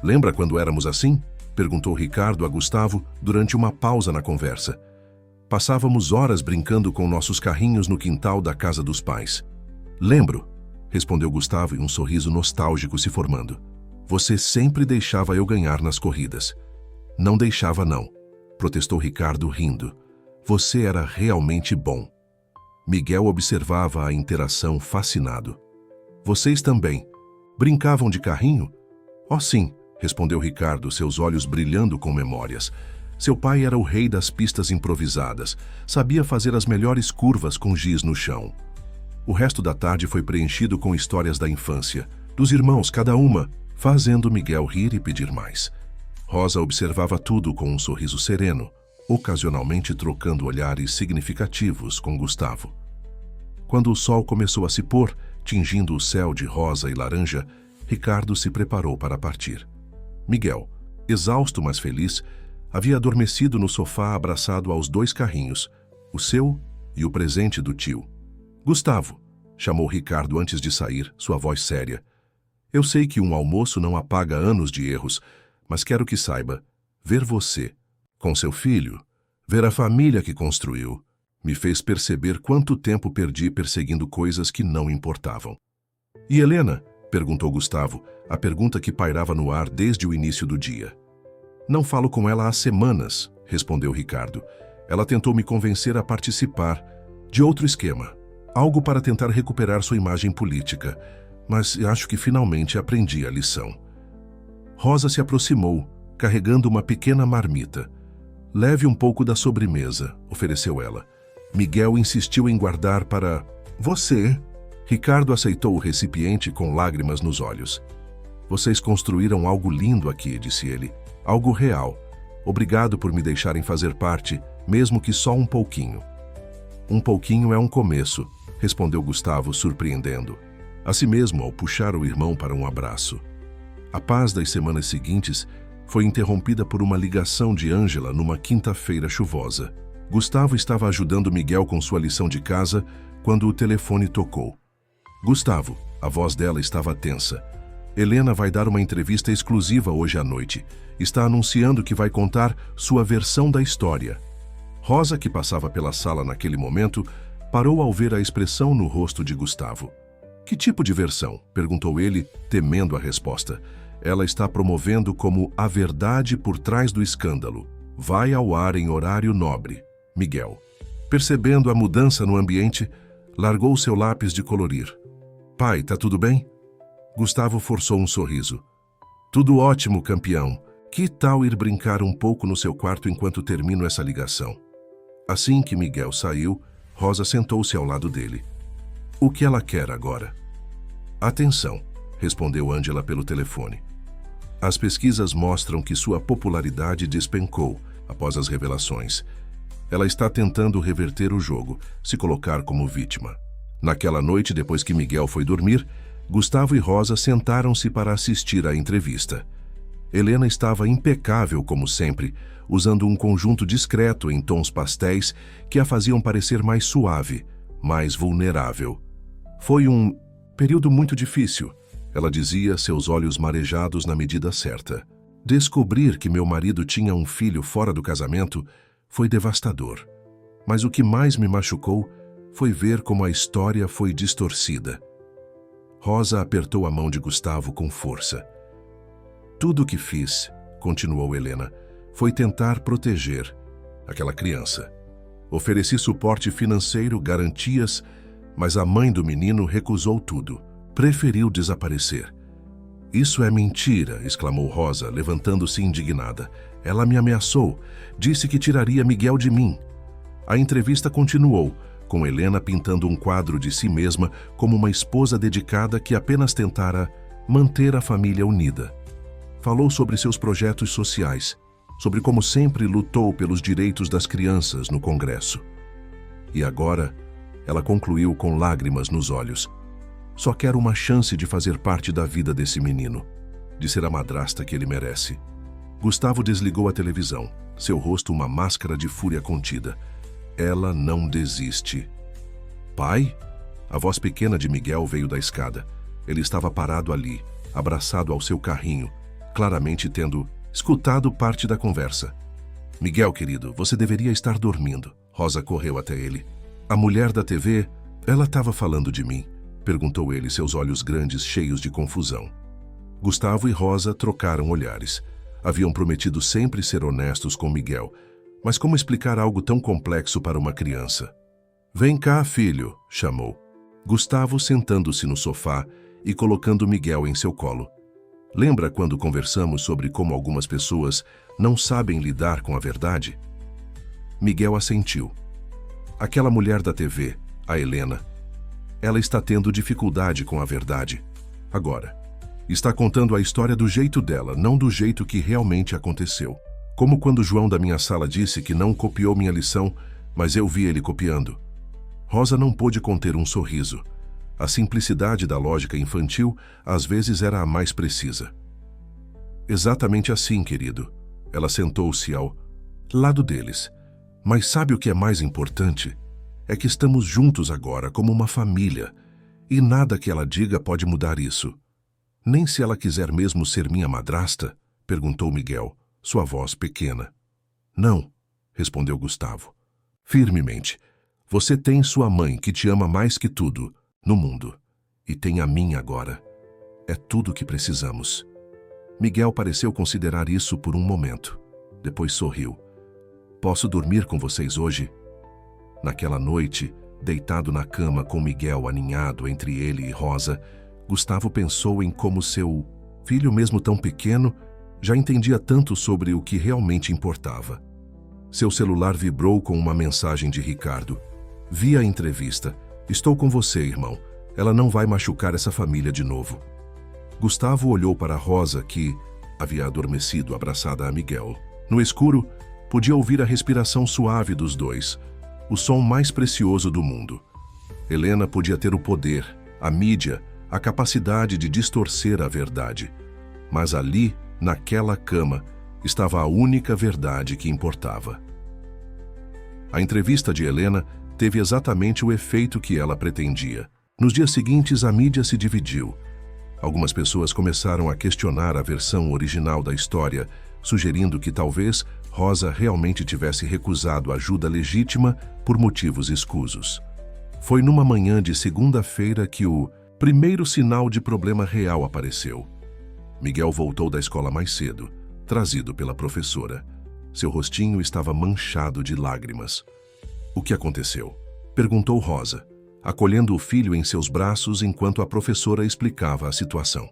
Lembra quando éramos assim? Perguntou Ricardo a Gustavo durante uma pausa na conversa. Passávamos horas brincando com nossos carrinhos no quintal da casa dos pais. Lembro, respondeu Gustavo, e um sorriso nostálgico se formando. Você sempre deixava eu ganhar nas corridas. Não deixava, não, protestou Ricardo rindo. Você era realmente bom. Miguel observava a interação fascinado. Vocês também brincavam de carrinho? Oh, sim, respondeu Ricardo, seus olhos brilhando com memórias. Seu pai era o rei das pistas improvisadas, sabia fazer as melhores curvas com giz no chão. O resto da tarde foi preenchido com histórias da infância, dos irmãos, cada uma, fazendo Miguel rir e pedir mais. Rosa observava tudo com um sorriso sereno, ocasionalmente trocando olhares significativos com Gustavo. Quando o sol começou a se pôr, tingindo o céu de rosa e laranja, Ricardo se preparou para partir. Miguel, exausto mas feliz, havia adormecido no sofá abraçado aos 2 carrinhos, o seu e o presente do tio. Gustavo, chamou Ricardo antes de sair, sua voz séria. Eu sei que um almoço não apaga anos de erros, mas quero que saiba, ver você, com seu filho, ver a família que construiu, me fez perceber quanto tempo perdi perseguindo coisas que não importavam. E Helena? Perguntou Gustavo, a pergunta que pairava no ar desde o início do dia. Não falo com ela há semanas, respondeu Ricardo. Ela tentou me convencer a participar de outro esquema, algo para tentar recuperar sua imagem política, mas acho que finalmente aprendi a lição. Rosa se aproximou, carregando uma pequena marmita. Leve um pouco da sobremesa, ofereceu ela. Miguel insistiu em guardar para você. Ricardo aceitou o recipiente com lágrimas nos olhos. Vocês construíram algo lindo aqui, disse ele. Algo real. Obrigado por me deixarem fazer parte, mesmo que só um pouquinho. Um pouquinho é um começo, respondeu Gustavo, surpreendendo. A si mesmo ao puxar o irmão para um abraço. A paz das semanas seguintes foi interrompida por uma ligação de Ângela numa quinta-feira chuvosa. Gustavo estava ajudando Miguel com sua lição de casa quando o telefone tocou. Gustavo, a voz dela estava tensa. Helena vai dar uma entrevista exclusiva hoje à noite. Está anunciando que vai contar sua versão da história. Rosa, que passava pela sala naquele momento, parou ao ver a expressão no rosto de Gustavo. Que tipo de versão? Perguntou ele, temendo a resposta. Ela está promovendo como a verdade por trás do escândalo. Vai ao ar em horário nobre. Miguel, percebendo a mudança no ambiente, largou seu lápis de colorir. Pai, tá tudo bem? Gustavo forçou um sorriso. Tudo ótimo, campeão. Que tal ir brincar um pouco no seu quarto enquanto termino essa ligação? Assim que Miguel saiu, Rosa sentou-se ao lado dele. O que ela quer agora? Atenção, respondeu Ângela pelo telefone. As pesquisas mostram que sua popularidade despencou após as revelações. Ela está tentando reverter o jogo, se colocar como vítima. Naquela noite, depois que Miguel foi dormir, Gustavo e Rosa sentaram-se para assistir à entrevista. Helena estava impecável como sempre, usando um conjunto discreto em tons pastéis que a faziam parecer mais suave, mais vulnerável. Foi um período muito difícil, ela dizia, seus olhos marejados na medida certa. Descobrir que meu marido tinha um filho fora do casamento foi devastador. Mas o que mais me machucou foi ver como a história foi distorcida. Rosa apertou a mão de Gustavo com força. Tudo o que fiz, continuou Helena, foi tentar proteger aquela criança. Ofereci suporte financeiro, garantias, mas a mãe do menino recusou tudo. Preferiu desaparecer. Isso é mentira, exclamou Rosa, levantando-se indignada. Ela me ameaçou, disse que tiraria Miguel de mim. A entrevista continuou, com Helena pintando um quadro de si mesma como uma esposa dedicada que apenas tentara manter a família unida. Falou sobre seus projetos sociais, sobre como sempre lutou pelos direitos das crianças no Congresso. E agora, ela concluiu com lágrimas nos olhos. Só quero uma chance de fazer parte da vida desse menino, de ser a madrasta que ele merece. Gustavo desligou a televisão, seu rosto uma máscara de fúria contida. Ela não desiste. Pai? A voz pequena de Miguel veio da escada. Ele estava parado ali, abraçado ao seu carrinho, claramente tendo escutado parte da conversa. Miguel, querido, você deveria estar dormindo. Rosa correu até ele. A mulher da TV, ela estava falando de mim, perguntou ele, seus olhos grandes cheios de confusão. Gustavo e Rosa trocaram olhares. Haviam prometido sempre ser honestos com Miguel, mas como explicar algo tão complexo para uma criança? Vem cá, filho, chamou. Gustavo sentando-se no sofá e colocando Miguel em seu colo. Lembra quando conversamos sobre como algumas pessoas não sabem lidar com a verdade? Miguel assentiu. Aquela mulher da TV, a Helena, ela está tendo dificuldade com a verdade. Agora, está contando a história do jeito dela, não do jeito que realmente aconteceu. Como quando João da minha sala disse que não copiou minha lição, mas eu vi ele copiando. Rosa não pôde conter um sorriso. A simplicidade da lógica infantil às vezes era a mais precisa. Exatamente assim, querido. Ela sentou-se ao lado deles. Mas sabe o que é mais importante? É que estamos juntos agora como uma família, e nada que ela diga pode mudar isso. Nem se ela quiser mesmo ser minha madrasta? Perguntou Miguel, sua voz pequena. Não, respondeu Gustavo. Firmemente. Você tem sua mãe que te ama mais que tudo no mundo. E tem a minha agora. É tudo o que precisamos. Miguel pareceu considerar isso por um momento. Depois sorriu. Posso dormir com vocês hoje? Naquela noite, deitado na cama com Miguel aninhado entre ele e Rosa, Gustavo pensou em como seu filho, mesmo tão pequeno, já entendia tanto sobre o que realmente importava. Seu celular vibrou com uma mensagem de Ricardo. Vi a entrevista. Estou com você, irmão. Ela não vai machucar essa família de novo. Gustavo olhou para Rosa, que havia adormecido abraçada a Miguel. No escuro, podia ouvir a respiração suave dos dois, o som mais precioso do mundo. Helena podia ter o poder, a mídia, a capacidade de distorcer a verdade. Mas ali, naquela cama, estava a única verdade que importava. A entrevista de Helena teve exatamente o efeito que ela pretendia. Nos dias seguintes, a mídia se dividiu. Algumas pessoas começaram a questionar a versão original da história, sugerindo que talvez Rosa realmente tivesse recusado ajuda legítima por motivos escusos. Foi numa manhã de segunda-feira que o primeiro sinal de problema real apareceu. Miguel voltou da escola mais cedo, trazido pela professora. Seu rostinho estava manchado de lágrimas. O que aconteceu? Perguntou Rosa, acolhendo o filho em seus braços enquanto a professora explicava a situação.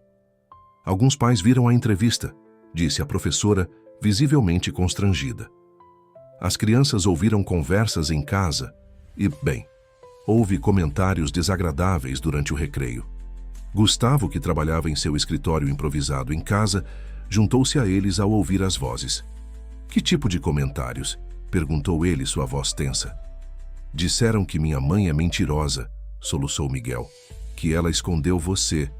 Alguns pais viram a entrevista, disse a professora, visivelmente constrangida. As crianças ouviram conversas em casa e, bem, houve comentários desagradáveis durante o recreio. Gustavo, que trabalhava em seu escritório improvisado em casa, juntou-se a eles ao ouvir as vozes. Que tipo de comentários? Perguntou ele, sua voz tensa. Disseram que minha mãe é mentirosa, soluçou Miguel. Que ela escondeu você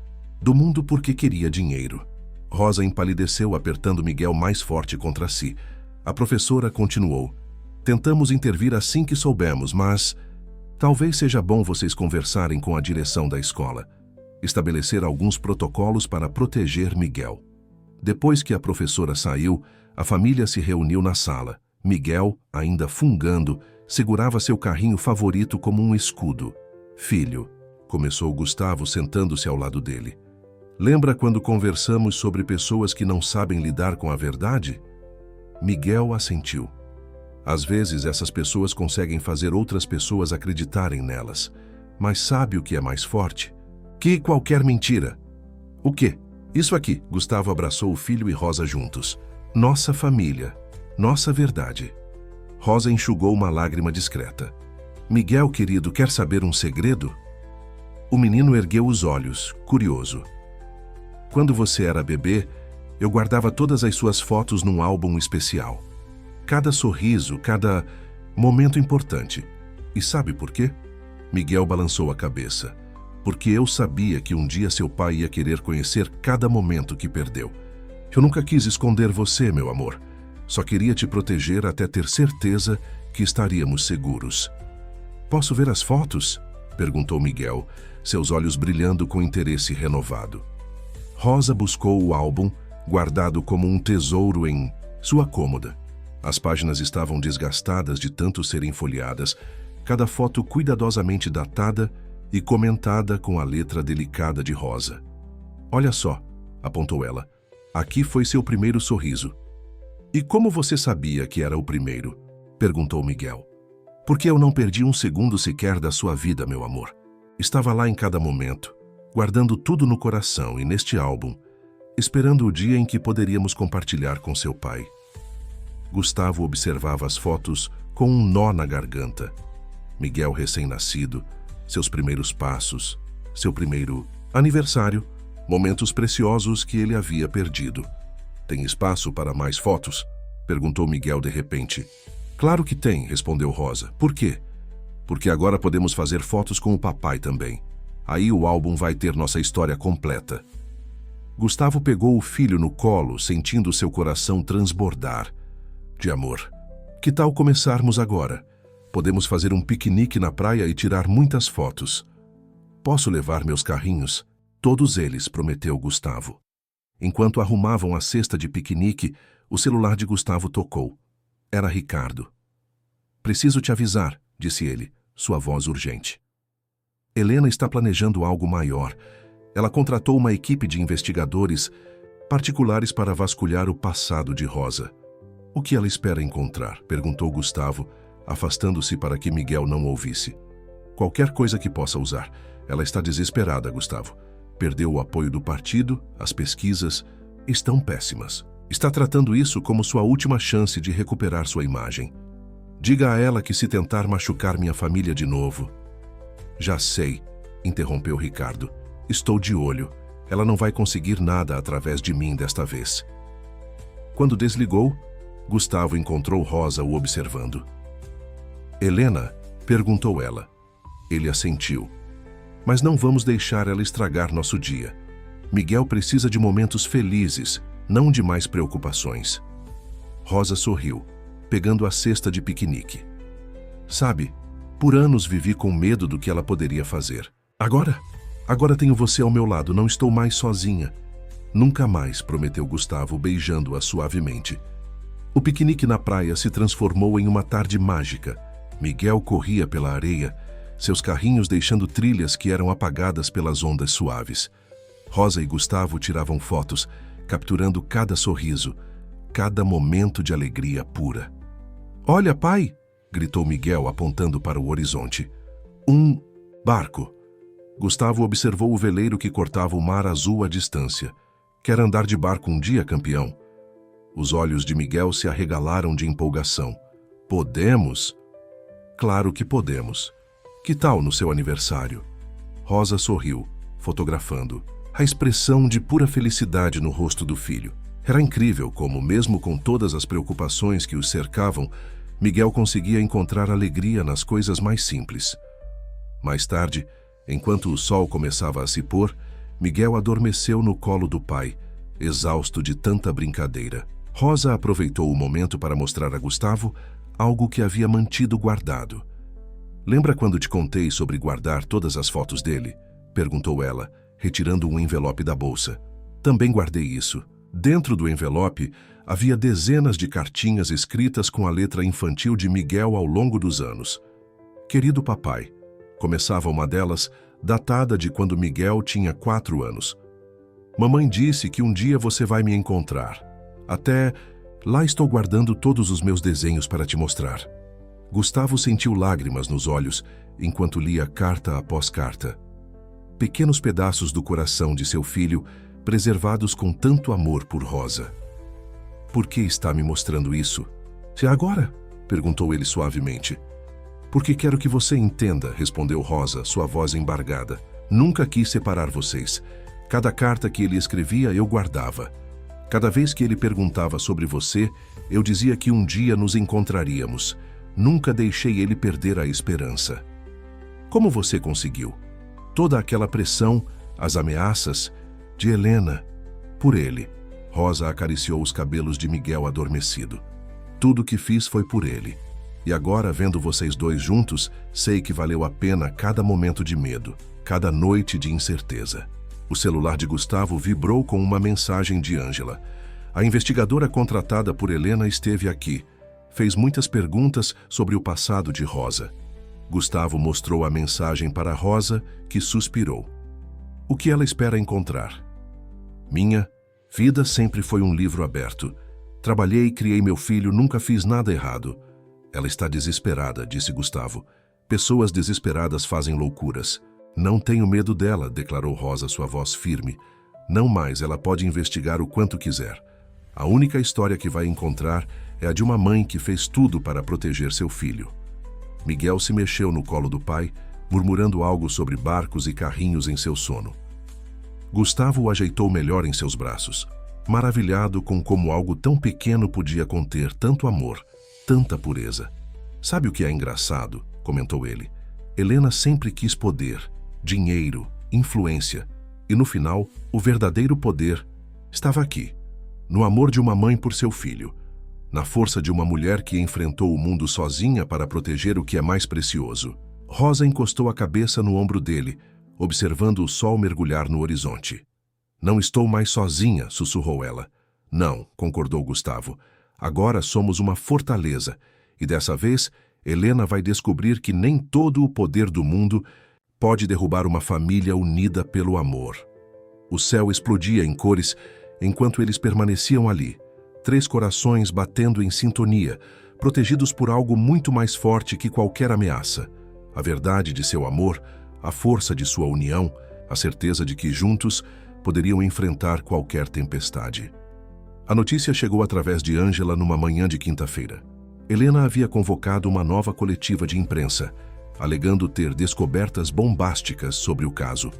do mundo porque queria dinheiro. Rosa empalideceu, apertando Miguel mais forte contra si. A professora continuou. Tentamos intervir assim que soubemos, mas talvez seja bom vocês conversarem com a direção da escola. Estabelecer alguns protocolos para proteger Miguel. Depois que a professora saiu, a família se reuniu na sala. Miguel, ainda fungando, segurava seu carrinho favorito como um escudo. Filho, começou Gustavo sentando-se ao lado dele. Lembra quando conversamos sobre pessoas que não sabem lidar com a verdade? Miguel assentiu. Às vezes essas pessoas conseguem fazer outras pessoas acreditarem nelas. Mas sabe o que é mais forte? Que qualquer mentira. O quê? Isso aqui. Gustavo abraçou o filho e Rosa juntos. Nossa família. Nossa verdade. Rosa enxugou uma lágrima discreta. Miguel, querido, quer saber um segredo? O menino ergueu os olhos, curioso. Quando você era bebê, eu guardava todas as suas fotos num álbum especial. Cada sorriso, cada momento importante. E sabe por quê? Miguel balançou a cabeça. Porque eu sabia que um dia seu pai ia querer conhecer cada momento que perdeu. Eu nunca quis esconder você, meu amor. Só queria te proteger até ter certeza que estaríamos seguros. Posso ver as fotos? Perguntou Miguel, seus olhos brilhando com interesse renovado. Rosa buscou o álbum, guardado como um tesouro em sua cômoda. As páginas estavam desgastadas de tanto serem folheadas, cada foto cuidadosamente datada e comentada com a letra delicada de Rosa. Olha só, apontou ela. Aqui foi seu primeiro sorriso. E como você sabia que era o primeiro? Perguntou Miguel. Porque eu não perdi um segundo sequer da sua vida, meu amor. Estava lá em cada momento, guardando tudo no coração e neste álbum, esperando o dia em que poderíamos compartilhar com seu pai. Gustavo observava as fotos com um nó na garganta. Miguel recém-nascido, seus primeiros passos, seu primeiro aniversário, momentos preciosos que ele havia perdido. Tem espaço para mais fotos? Perguntou Miguel de repente. Claro que tem, respondeu Rosa. Por quê? Porque agora podemos fazer fotos com o papai também. Aí o álbum vai ter nossa história completa. Gustavo pegou o filho no colo, sentindo seu coração transbordar de amor. Que tal começarmos agora? Podemos fazer um piquenique na praia e tirar muitas fotos. Posso levar meus carrinhos? Todos eles, prometeu Gustavo. Enquanto arrumavam a cesta de piquenique, o celular de Gustavo tocou. Era Ricardo. Preciso te avisar, disse ele, sua voz urgente. Helena está planejando algo maior. Ela contratou uma equipe de investigadores particulares para vasculhar o passado de Rosa. O que ela espera encontrar? Perguntou Gustavo, afastando-se para que Miguel não ouvisse. Qualquer coisa que possa usar. Ela está desesperada, Gustavo. Perdeu o apoio do partido, as pesquisas estão péssimas. Está tratando isso como sua última chance de recuperar sua imagem. Diga a ela que se tentar machucar minha família de novo... Já sei, interrompeu Ricardo. Estou de olho. Ela não vai conseguir nada através de mim desta vez. Quando desligou, Gustavo encontrou Rosa o observando. Helena? Perguntou ela. Ele assentiu. Mas não vamos deixar ela estragar nosso dia. Miguel precisa de momentos felizes, não de mais preocupações. Rosa sorriu, pegando a cesta de piquenique. Sabe, por anos vivi com medo do que ela poderia fazer. Agora tenho você ao meu lado, não estou mais sozinha. Nunca mais, prometeu Gustavo, beijando-a suavemente. O piquenique na praia se transformou em uma tarde mágica. Miguel corria pela areia, seus carrinhos deixando trilhas que eram apagadas pelas ondas suaves. Rosa e Gustavo tiravam fotos, capturando cada sorriso, cada momento de alegria pura. Olha, pai! Gritou Miguel, apontando para o horizonte. Um barco. Gustavo observou o veleiro que cortava o mar azul à distância. Quer andar de barco um dia, campeão? Os olhos de Miguel se arregalaram de empolgação. Podemos? Claro que podemos. Que tal no seu aniversário? Rosa sorriu, fotografando, a expressão de pura felicidade no rosto do filho. Era incrível como, mesmo com todas as preocupações que os cercavam, Miguel conseguia encontrar alegria nas coisas mais simples. Mais tarde, enquanto o sol começava a se pôr, Miguel adormeceu no colo do pai, exausto de tanta brincadeira. Rosa aproveitou o momento para mostrar a Gustavo algo que havia mantido guardado. Lembra quando te contei sobre guardar todas as fotos dele? Perguntou ela, retirando um envelope da bolsa. Também guardei isso. Dentro do envelope, havia dezenas de cartinhas escritas com a letra infantil de Miguel ao longo dos anos. Querido papai, começava uma delas, datada de quando Miguel tinha 4 anos. Mamãe disse que um dia você vai me encontrar. Até lá estou guardando todos os meus desenhos para te mostrar. Gustavo sentiu lágrimas nos olhos enquanto lia carta após carta. Pequenos pedaços do coração de seu filho, preservados com tanto amor por Rosa. Por que está me mostrando isso? Se agora? Perguntou ele suavemente. Porque quero que você entenda, respondeu Rosa, sua voz embargada. Nunca quis separar vocês. Cada carta que ele escrevia eu guardava. Cada vez que ele perguntava sobre você, eu dizia que um dia nos encontraríamos. Nunca deixei ele perder a esperança. Como você conseguiu? Toda aquela pressão, as ameaças de Helena, por ele. Rosa acariciou os cabelos de Miguel adormecido. Tudo o que fiz foi por ele. E agora, vendo vocês dois juntos, sei que valeu a pena cada momento de medo, cada noite de incerteza. O celular de Gustavo vibrou com uma mensagem de Ângela. A investigadora contratada por Helena esteve aqui. Fez muitas perguntas sobre o passado de Rosa. Gustavo mostrou a mensagem para Rosa, que suspirou. O que ela espera encontrar? Minha vida sempre foi um livro aberto. Trabalhei e criei meu filho, nunca fiz nada errado. Ela está desesperada, disse Gustavo. Pessoas desesperadas fazem loucuras. Não tenho medo dela, declarou Rosa, sua voz firme. Não mais, ela pode investigar o quanto quiser. A única história que vai encontrar é a de uma mãe que fez tudo para proteger seu filho. Miguel se mexeu no colo do pai, murmurando algo sobre barcos e carrinhos em seu sono. Gustavo o ajeitou melhor em seus braços, maravilhado com como algo tão pequeno podia conter tanto amor, tanta pureza. Sabe o que é engraçado? Comentou ele. Helena sempre quis poder, dinheiro, influência. E no final, o verdadeiro poder estava aqui, no amor de uma mãe por seu filho, na força de uma mulher que enfrentou o mundo sozinha para proteger o que é mais precioso. Rosa encostou a cabeça no ombro dele, observando o sol mergulhar no horizonte. Não estou mais sozinha, sussurrou ela. Não, concordou Gustavo. Agora somos uma fortaleza, e dessa vez, Helena vai descobrir que nem todo o poder do mundo pode derrubar uma família unida pelo amor. O céu explodia em cores enquanto eles permaneciam ali, 3 corações batendo em sintonia, protegidos por algo muito mais forte que qualquer ameaça. A verdade de seu amor, a força de sua união, a certeza de que juntos poderiam enfrentar qualquer tempestade. A notícia chegou através de Ângela numa manhã de quinta-feira. Helena havia convocado uma nova coletiva de imprensa, alegando ter descobertas bombásticas sobre o caso.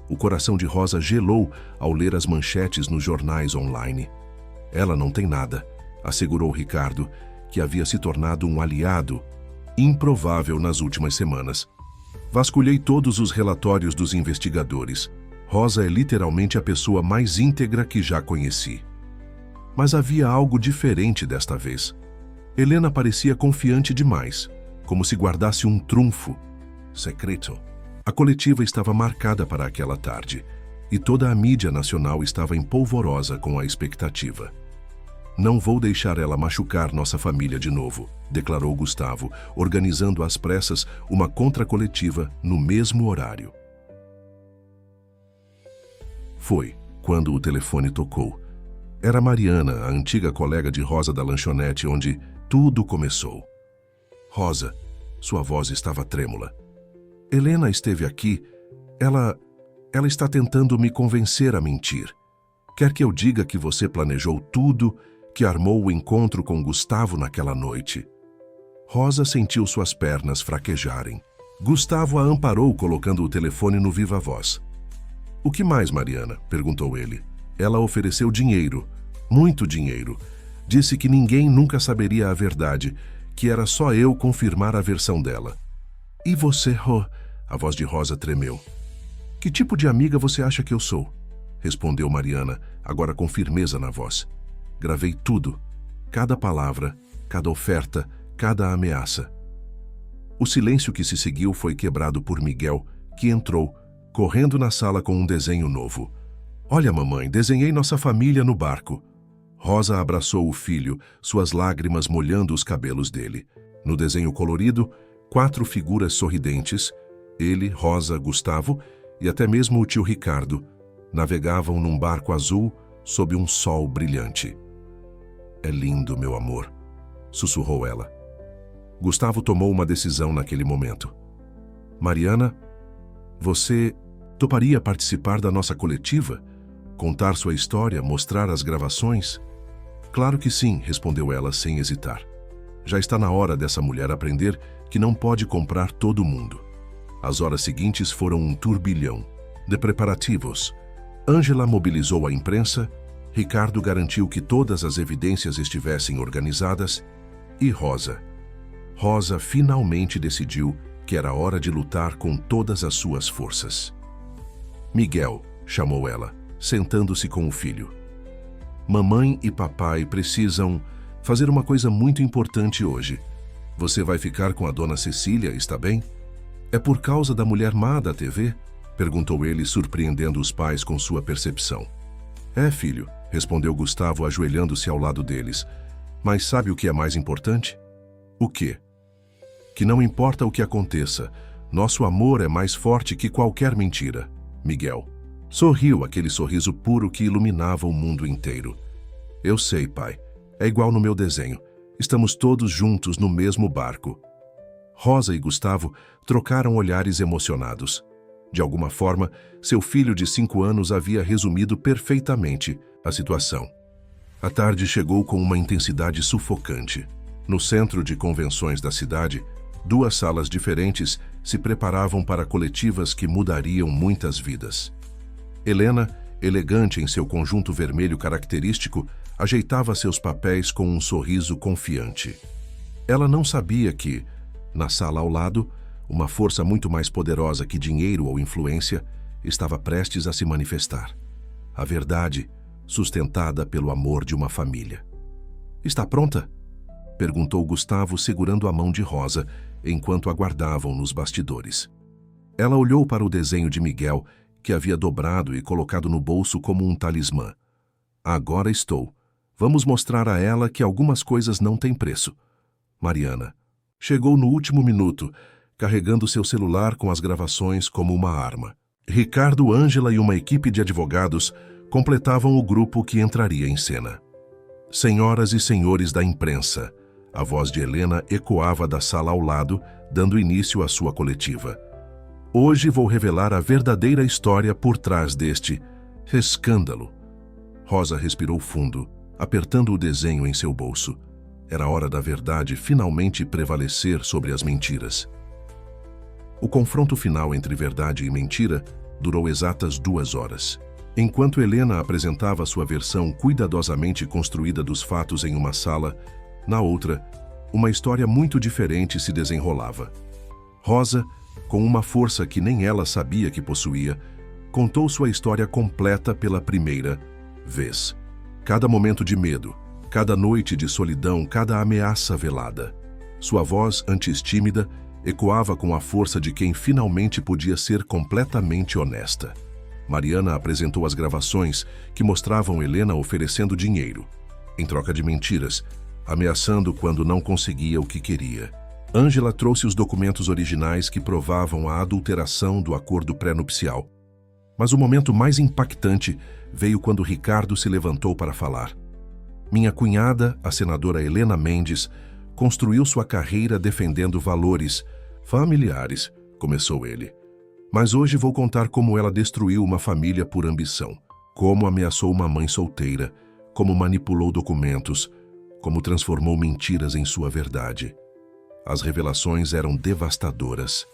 O coração de Rosa gelou ao ler as manchetes nos jornais online. Ela não tem nada, assegurou Ricardo, que havia se tornado um aliado improvável nas últimas semanas. Vasculhei todos os relatórios dos investigadores. Rosa é literalmente a pessoa mais íntegra que já conheci. Mas havia algo diferente desta vez. Helena parecia confiante demais, como se guardasse um trunfo secreto. A coletiva estava marcada para aquela tarde, e toda a mídia nacional estava empolvorosa com a expectativa. Não vou deixar ela machucar nossa família de novo, declarou Gustavo, organizando às pressas uma contracoletiva no mesmo horário. Foi quando o telefone tocou. Era Mariana, a antiga colega de Rosa da lanchonete, onde tudo começou. Rosa, sua voz estava trêmula. Helena esteve aqui. Ela está tentando me convencer a mentir. Quer que eu diga que você planejou tudo, que armou o encontro com Gustavo naquela noite. Rosa sentiu suas pernas fraquejarem. Gustavo a amparou, colocando o telefone no viva-voz. O que mais, Mariana? Perguntou ele. Ela ofereceu dinheiro, muito dinheiro. Disse que ninguém nunca saberia a verdade, que era só eu confirmar a versão dela. E você, A voz de Rosa tremeu. Que tipo de amiga você acha que eu sou? Respondeu Mariana, agora com firmeza na voz. Gravei tudo, cada palavra, cada oferta, cada ameaça. O silêncio que se seguiu foi quebrado por Miguel, que entrou, correndo na sala com um desenho novo. Olha, mamãe, desenhei nossa família no barco. Rosa abraçou o filho, suas lágrimas molhando os cabelos dele. No desenho colorido, 4 figuras sorridentes, ele, Rosa, Gustavo e até mesmo o tio Ricardo, navegavam num barco azul sob um sol brilhante. É lindo, meu amor, sussurrou ela. Gustavo tomou uma decisão naquele momento. Mariana, você toparia participar da nossa coletiva? Contar sua história, mostrar as gravações? Claro que sim, respondeu ela sem hesitar. Já está na hora dessa mulher aprender que não pode comprar todo mundo. As horas seguintes foram um turbilhão de preparativos. Ângela mobilizou a imprensa, Ricardo garantiu que todas as evidências estivessem organizadas e Rosa finalmente decidiu que era hora de lutar com todas as suas forças. Miguel, chamou ela, sentando-se com o filho. Mamãe e papai precisam fazer uma coisa muito importante hoje. Você vai ficar com a dona Cecília, está bem? É por causa da mulher má da TV? Perguntou ele, surpreendendo os pais com sua percepção. É, filho, respondeu Gustavo, ajoelhando-se ao lado deles. Mas sabe o que é mais importante? O quê? Que não importa o que aconteça, nosso amor é mais forte que qualquer mentira. Miguel sorriu, aquele sorriso puro que iluminava o mundo inteiro. Eu sei, pai. É igual no meu desenho. Estamos todos juntos no mesmo barco. Rosa e Gustavo trocaram olhares emocionados. De alguma forma, seu filho de 5 anos havia resumido perfeitamente a situação. A tarde chegou com uma intensidade sufocante. No centro de convenções da cidade, 2 salas diferentes se preparavam para coletivas que mudariam muitas vidas. Helena, elegante em seu conjunto vermelho característico, ajeitava seus papéis com um sorriso confiante. Ela não sabia que, na sala ao lado, uma força muito mais poderosa que dinheiro ou influência estava prestes a se manifestar. A verdade, sustentada pelo amor de uma família. Está pronta? Perguntou Gustavo, segurando a mão de Rosa, enquanto aguardavam nos bastidores. Ela olhou para o desenho de Miguel, que havia dobrado e colocado no bolso como um talismã. Agora estou. Vamos mostrar a ela que algumas coisas não têm preço. Mariana chegou no último minuto, carregando seu celular com as gravações como uma arma. Ricardo, Ângela e uma equipe de advogados completavam o grupo que entraria em cena. Senhoras e senhores da imprensa, a voz de Helena ecoava da sala ao lado, dando início à sua coletiva. Hoje vou revelar a verdadeira história por trás deste escândalo. Rosa respirou fundo, apertando o desenho em seu bolso. Era hora da verdade finalmente prevalecer sobre as mentiras. O confronto final entre verdade e mentira durou exatas 2 horas. Enquanto Helena apresentava sua versão cuidadosamente construída dos fatos em uma sala, na outra, uma história muito diferente se desenrolava. Rosa, com uma força que nem ela sabia que possuía, contou sua história completa pela primeira vez. Cada momento de medo, cada noite de solidão, cada ameaça velada. Sua voz, antes tímida, ecoava com a força de quem finalmente podia ser completamente honesta. Mariana apresentou as gravações que mostravam Helena oferecendo dinheiro, em troca de mentiras, ameaçando quando não conseguia o que queria. Ângela trouxe os documentos originais que provavam a adulteração do acordo pré-nupcial. Mas o momento mais impactante veio quando Ricardo se levantou para falar. Minha cunhada, a senadora Helena Mendes, construiu sua carreira defendendo valores familiares, começou ele. Mas hoje vou contar como ela destruiu uma família por ambição, como ameaçou uma mãe solteira, como manipulou documentos, como transformou mentiras em sua verdade. As revelações eram devastadoras.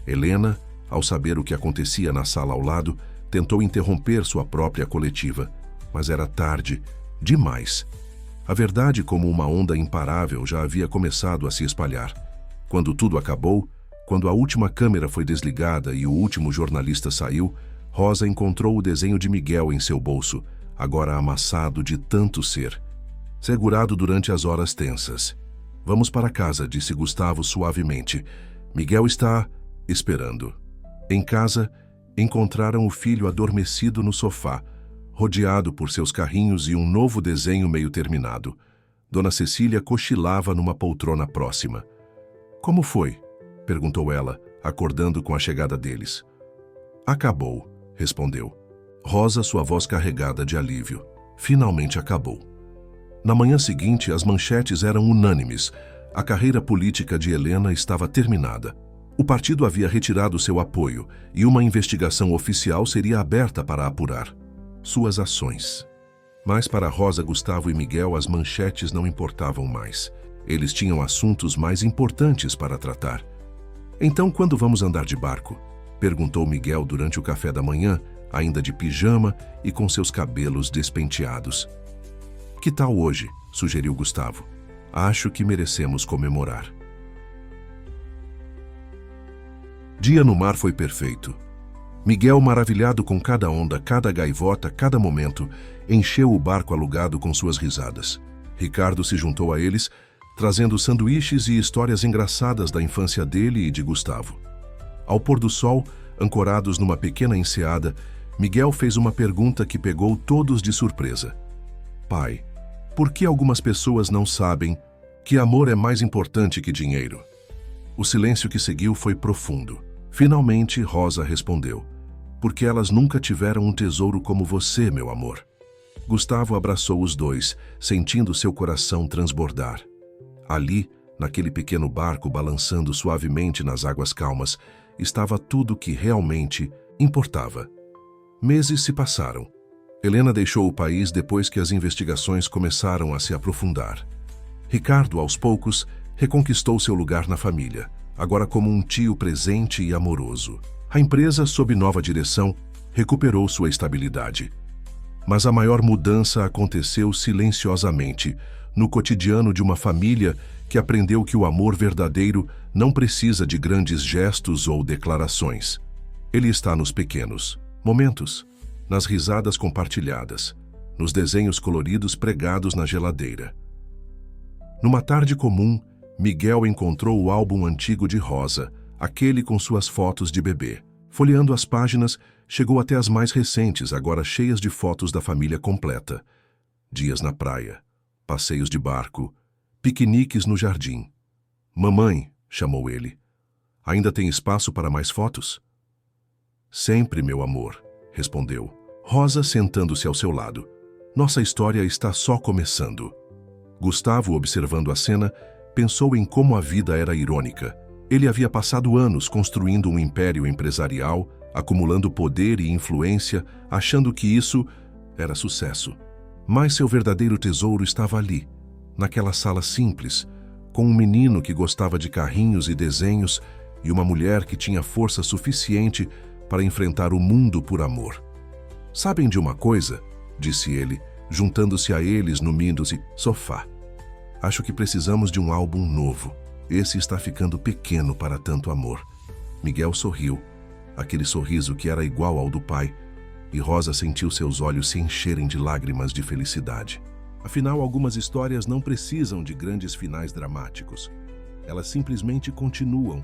Helena, ao saber o que acontecia na sala ao lado, tentou interromper sua própria coletiva, mas era tarde, demais. A verdade, como uma onda imparável, já havia começado a se espalhar. Quando tudo acabou, quando a última câmera foi desligada e o último jornalista saiu, Rosa encontrou o desenho de Miguel em seu bolso, agora amassado de tanto ser. Segurado durante as horas tensas. Vamos para casa, disse Gustavo suavemente. Miguel está esperando. Em casa, encontraram o filho adormecido no sofá, rodeado por seus carrinhos e um novo desenho meio terminado. Dona Cecília cochilava numa poltrona próxima. Como foi? Perguntou ela, acordando com a chegada deles. Acabou, respondeu. Rosa, sua voz carregada de alívio. Finalmente acabou. Na manhã seguinte, as manchetes eram unânimes. A carreira política de Helena estava terminada. O partido havia retirado seu apoio e uma investigação oficial seria aberta para apurar suas ações. Mas para Rosa, Gustavo e Miguel, as manchetes não importavam mais. Eles tinham assuntos mais importantes para tratar. Então, quando vamos andar de barco? Perguntou Miguel durante o café da manhã, ainda de pijama e com seus cabelos despenteados. Que tal hoje? Sugeriu Gustavo. Acho que merecemos comemorar. Dia no mar foi perfeito. Miguel, maravilhado com cada onda, cada gaivota, cada momento, encheu o barco alugado com suas risadas. Ricardo se juntou a eles, trazendo sanduíches e histórias engraçadas da infância dele e de Gustavo. Ao pôr do sol, ancorados numa pequena enseada, Miguel fez uma pergunta que pegou todos de surpresa. Pai, por que algumas pessoas não sabem que amor é mais importante que dinheiro? O silêncio que seguiu foi profundo. Finalmente, Rosa respondeu. Porque elas nunca tiveram um tesouro como você, meu amor. Gustavo abraçou os dois, sentindo seu coração transbordar. Ali, naquele pequeno barco balançando suavemente nas águas calmas, estava tudo que realmente importava. Meses se passaram. Helena deixou o país depois que as investigações começaram a se aprofundar. Ricardo, aos poucos, reconquistou seu lugar na família, agora como um tio presente e amoroso. A empresa, sob nova direção, recuperou sua estabilidade. Mas a maior mudança aconteceu silenciosamente, no cotidiano de uma família que aprendeu que o amor verdadeiro não precisa de grandes gestos ou declarações. Ele está nos pequenos momentos, nas risadas compartilhadas, nos desenhos coloridos pregados na geladeira. Numa tarde comum, Miguel encontrou o álbum antigo de Rosa, aquele com suas fotos de bebê. Folheando as páginas, chegou até as mais recentes, agora cheias de fotos da família completa. Dias na praia, passeios de barco, piqueniques no jardim. Mamãe, chamou ele. Ainda tem espaço para mais fotos? Sempre, meu amor, respondeu. Rosa sentando-se ao seu lado. Nossa história está só começando. Gustavo, observando a cena, pensou em como a vida era irônica. Ele havia passado anos construindo um império empresarial, acumulando poder e influência, achando que isso era sucesso. Mas seu verdadeiro tesouro estava ali, naquela sala simples, com um menino que gostava de carrinhos e desenhos e uma mulher que tinha força suficiente para enfrentar o mundo por amor. Sabem de uma coisa? Disse ele, juntando-se a eles no Windows sofá. Acho que precisamos de um álbum novo. Esse está ficando pequeno para tanto amor. Miguel sorriu, aquele sorriso que era igual ao do pai, e Rosa sentiu seus olhos se encherem de lágrimas de felicidade. Afinal, algumas histórias não precisam de grandes finais dramáticos. Elas simplesmente continuam,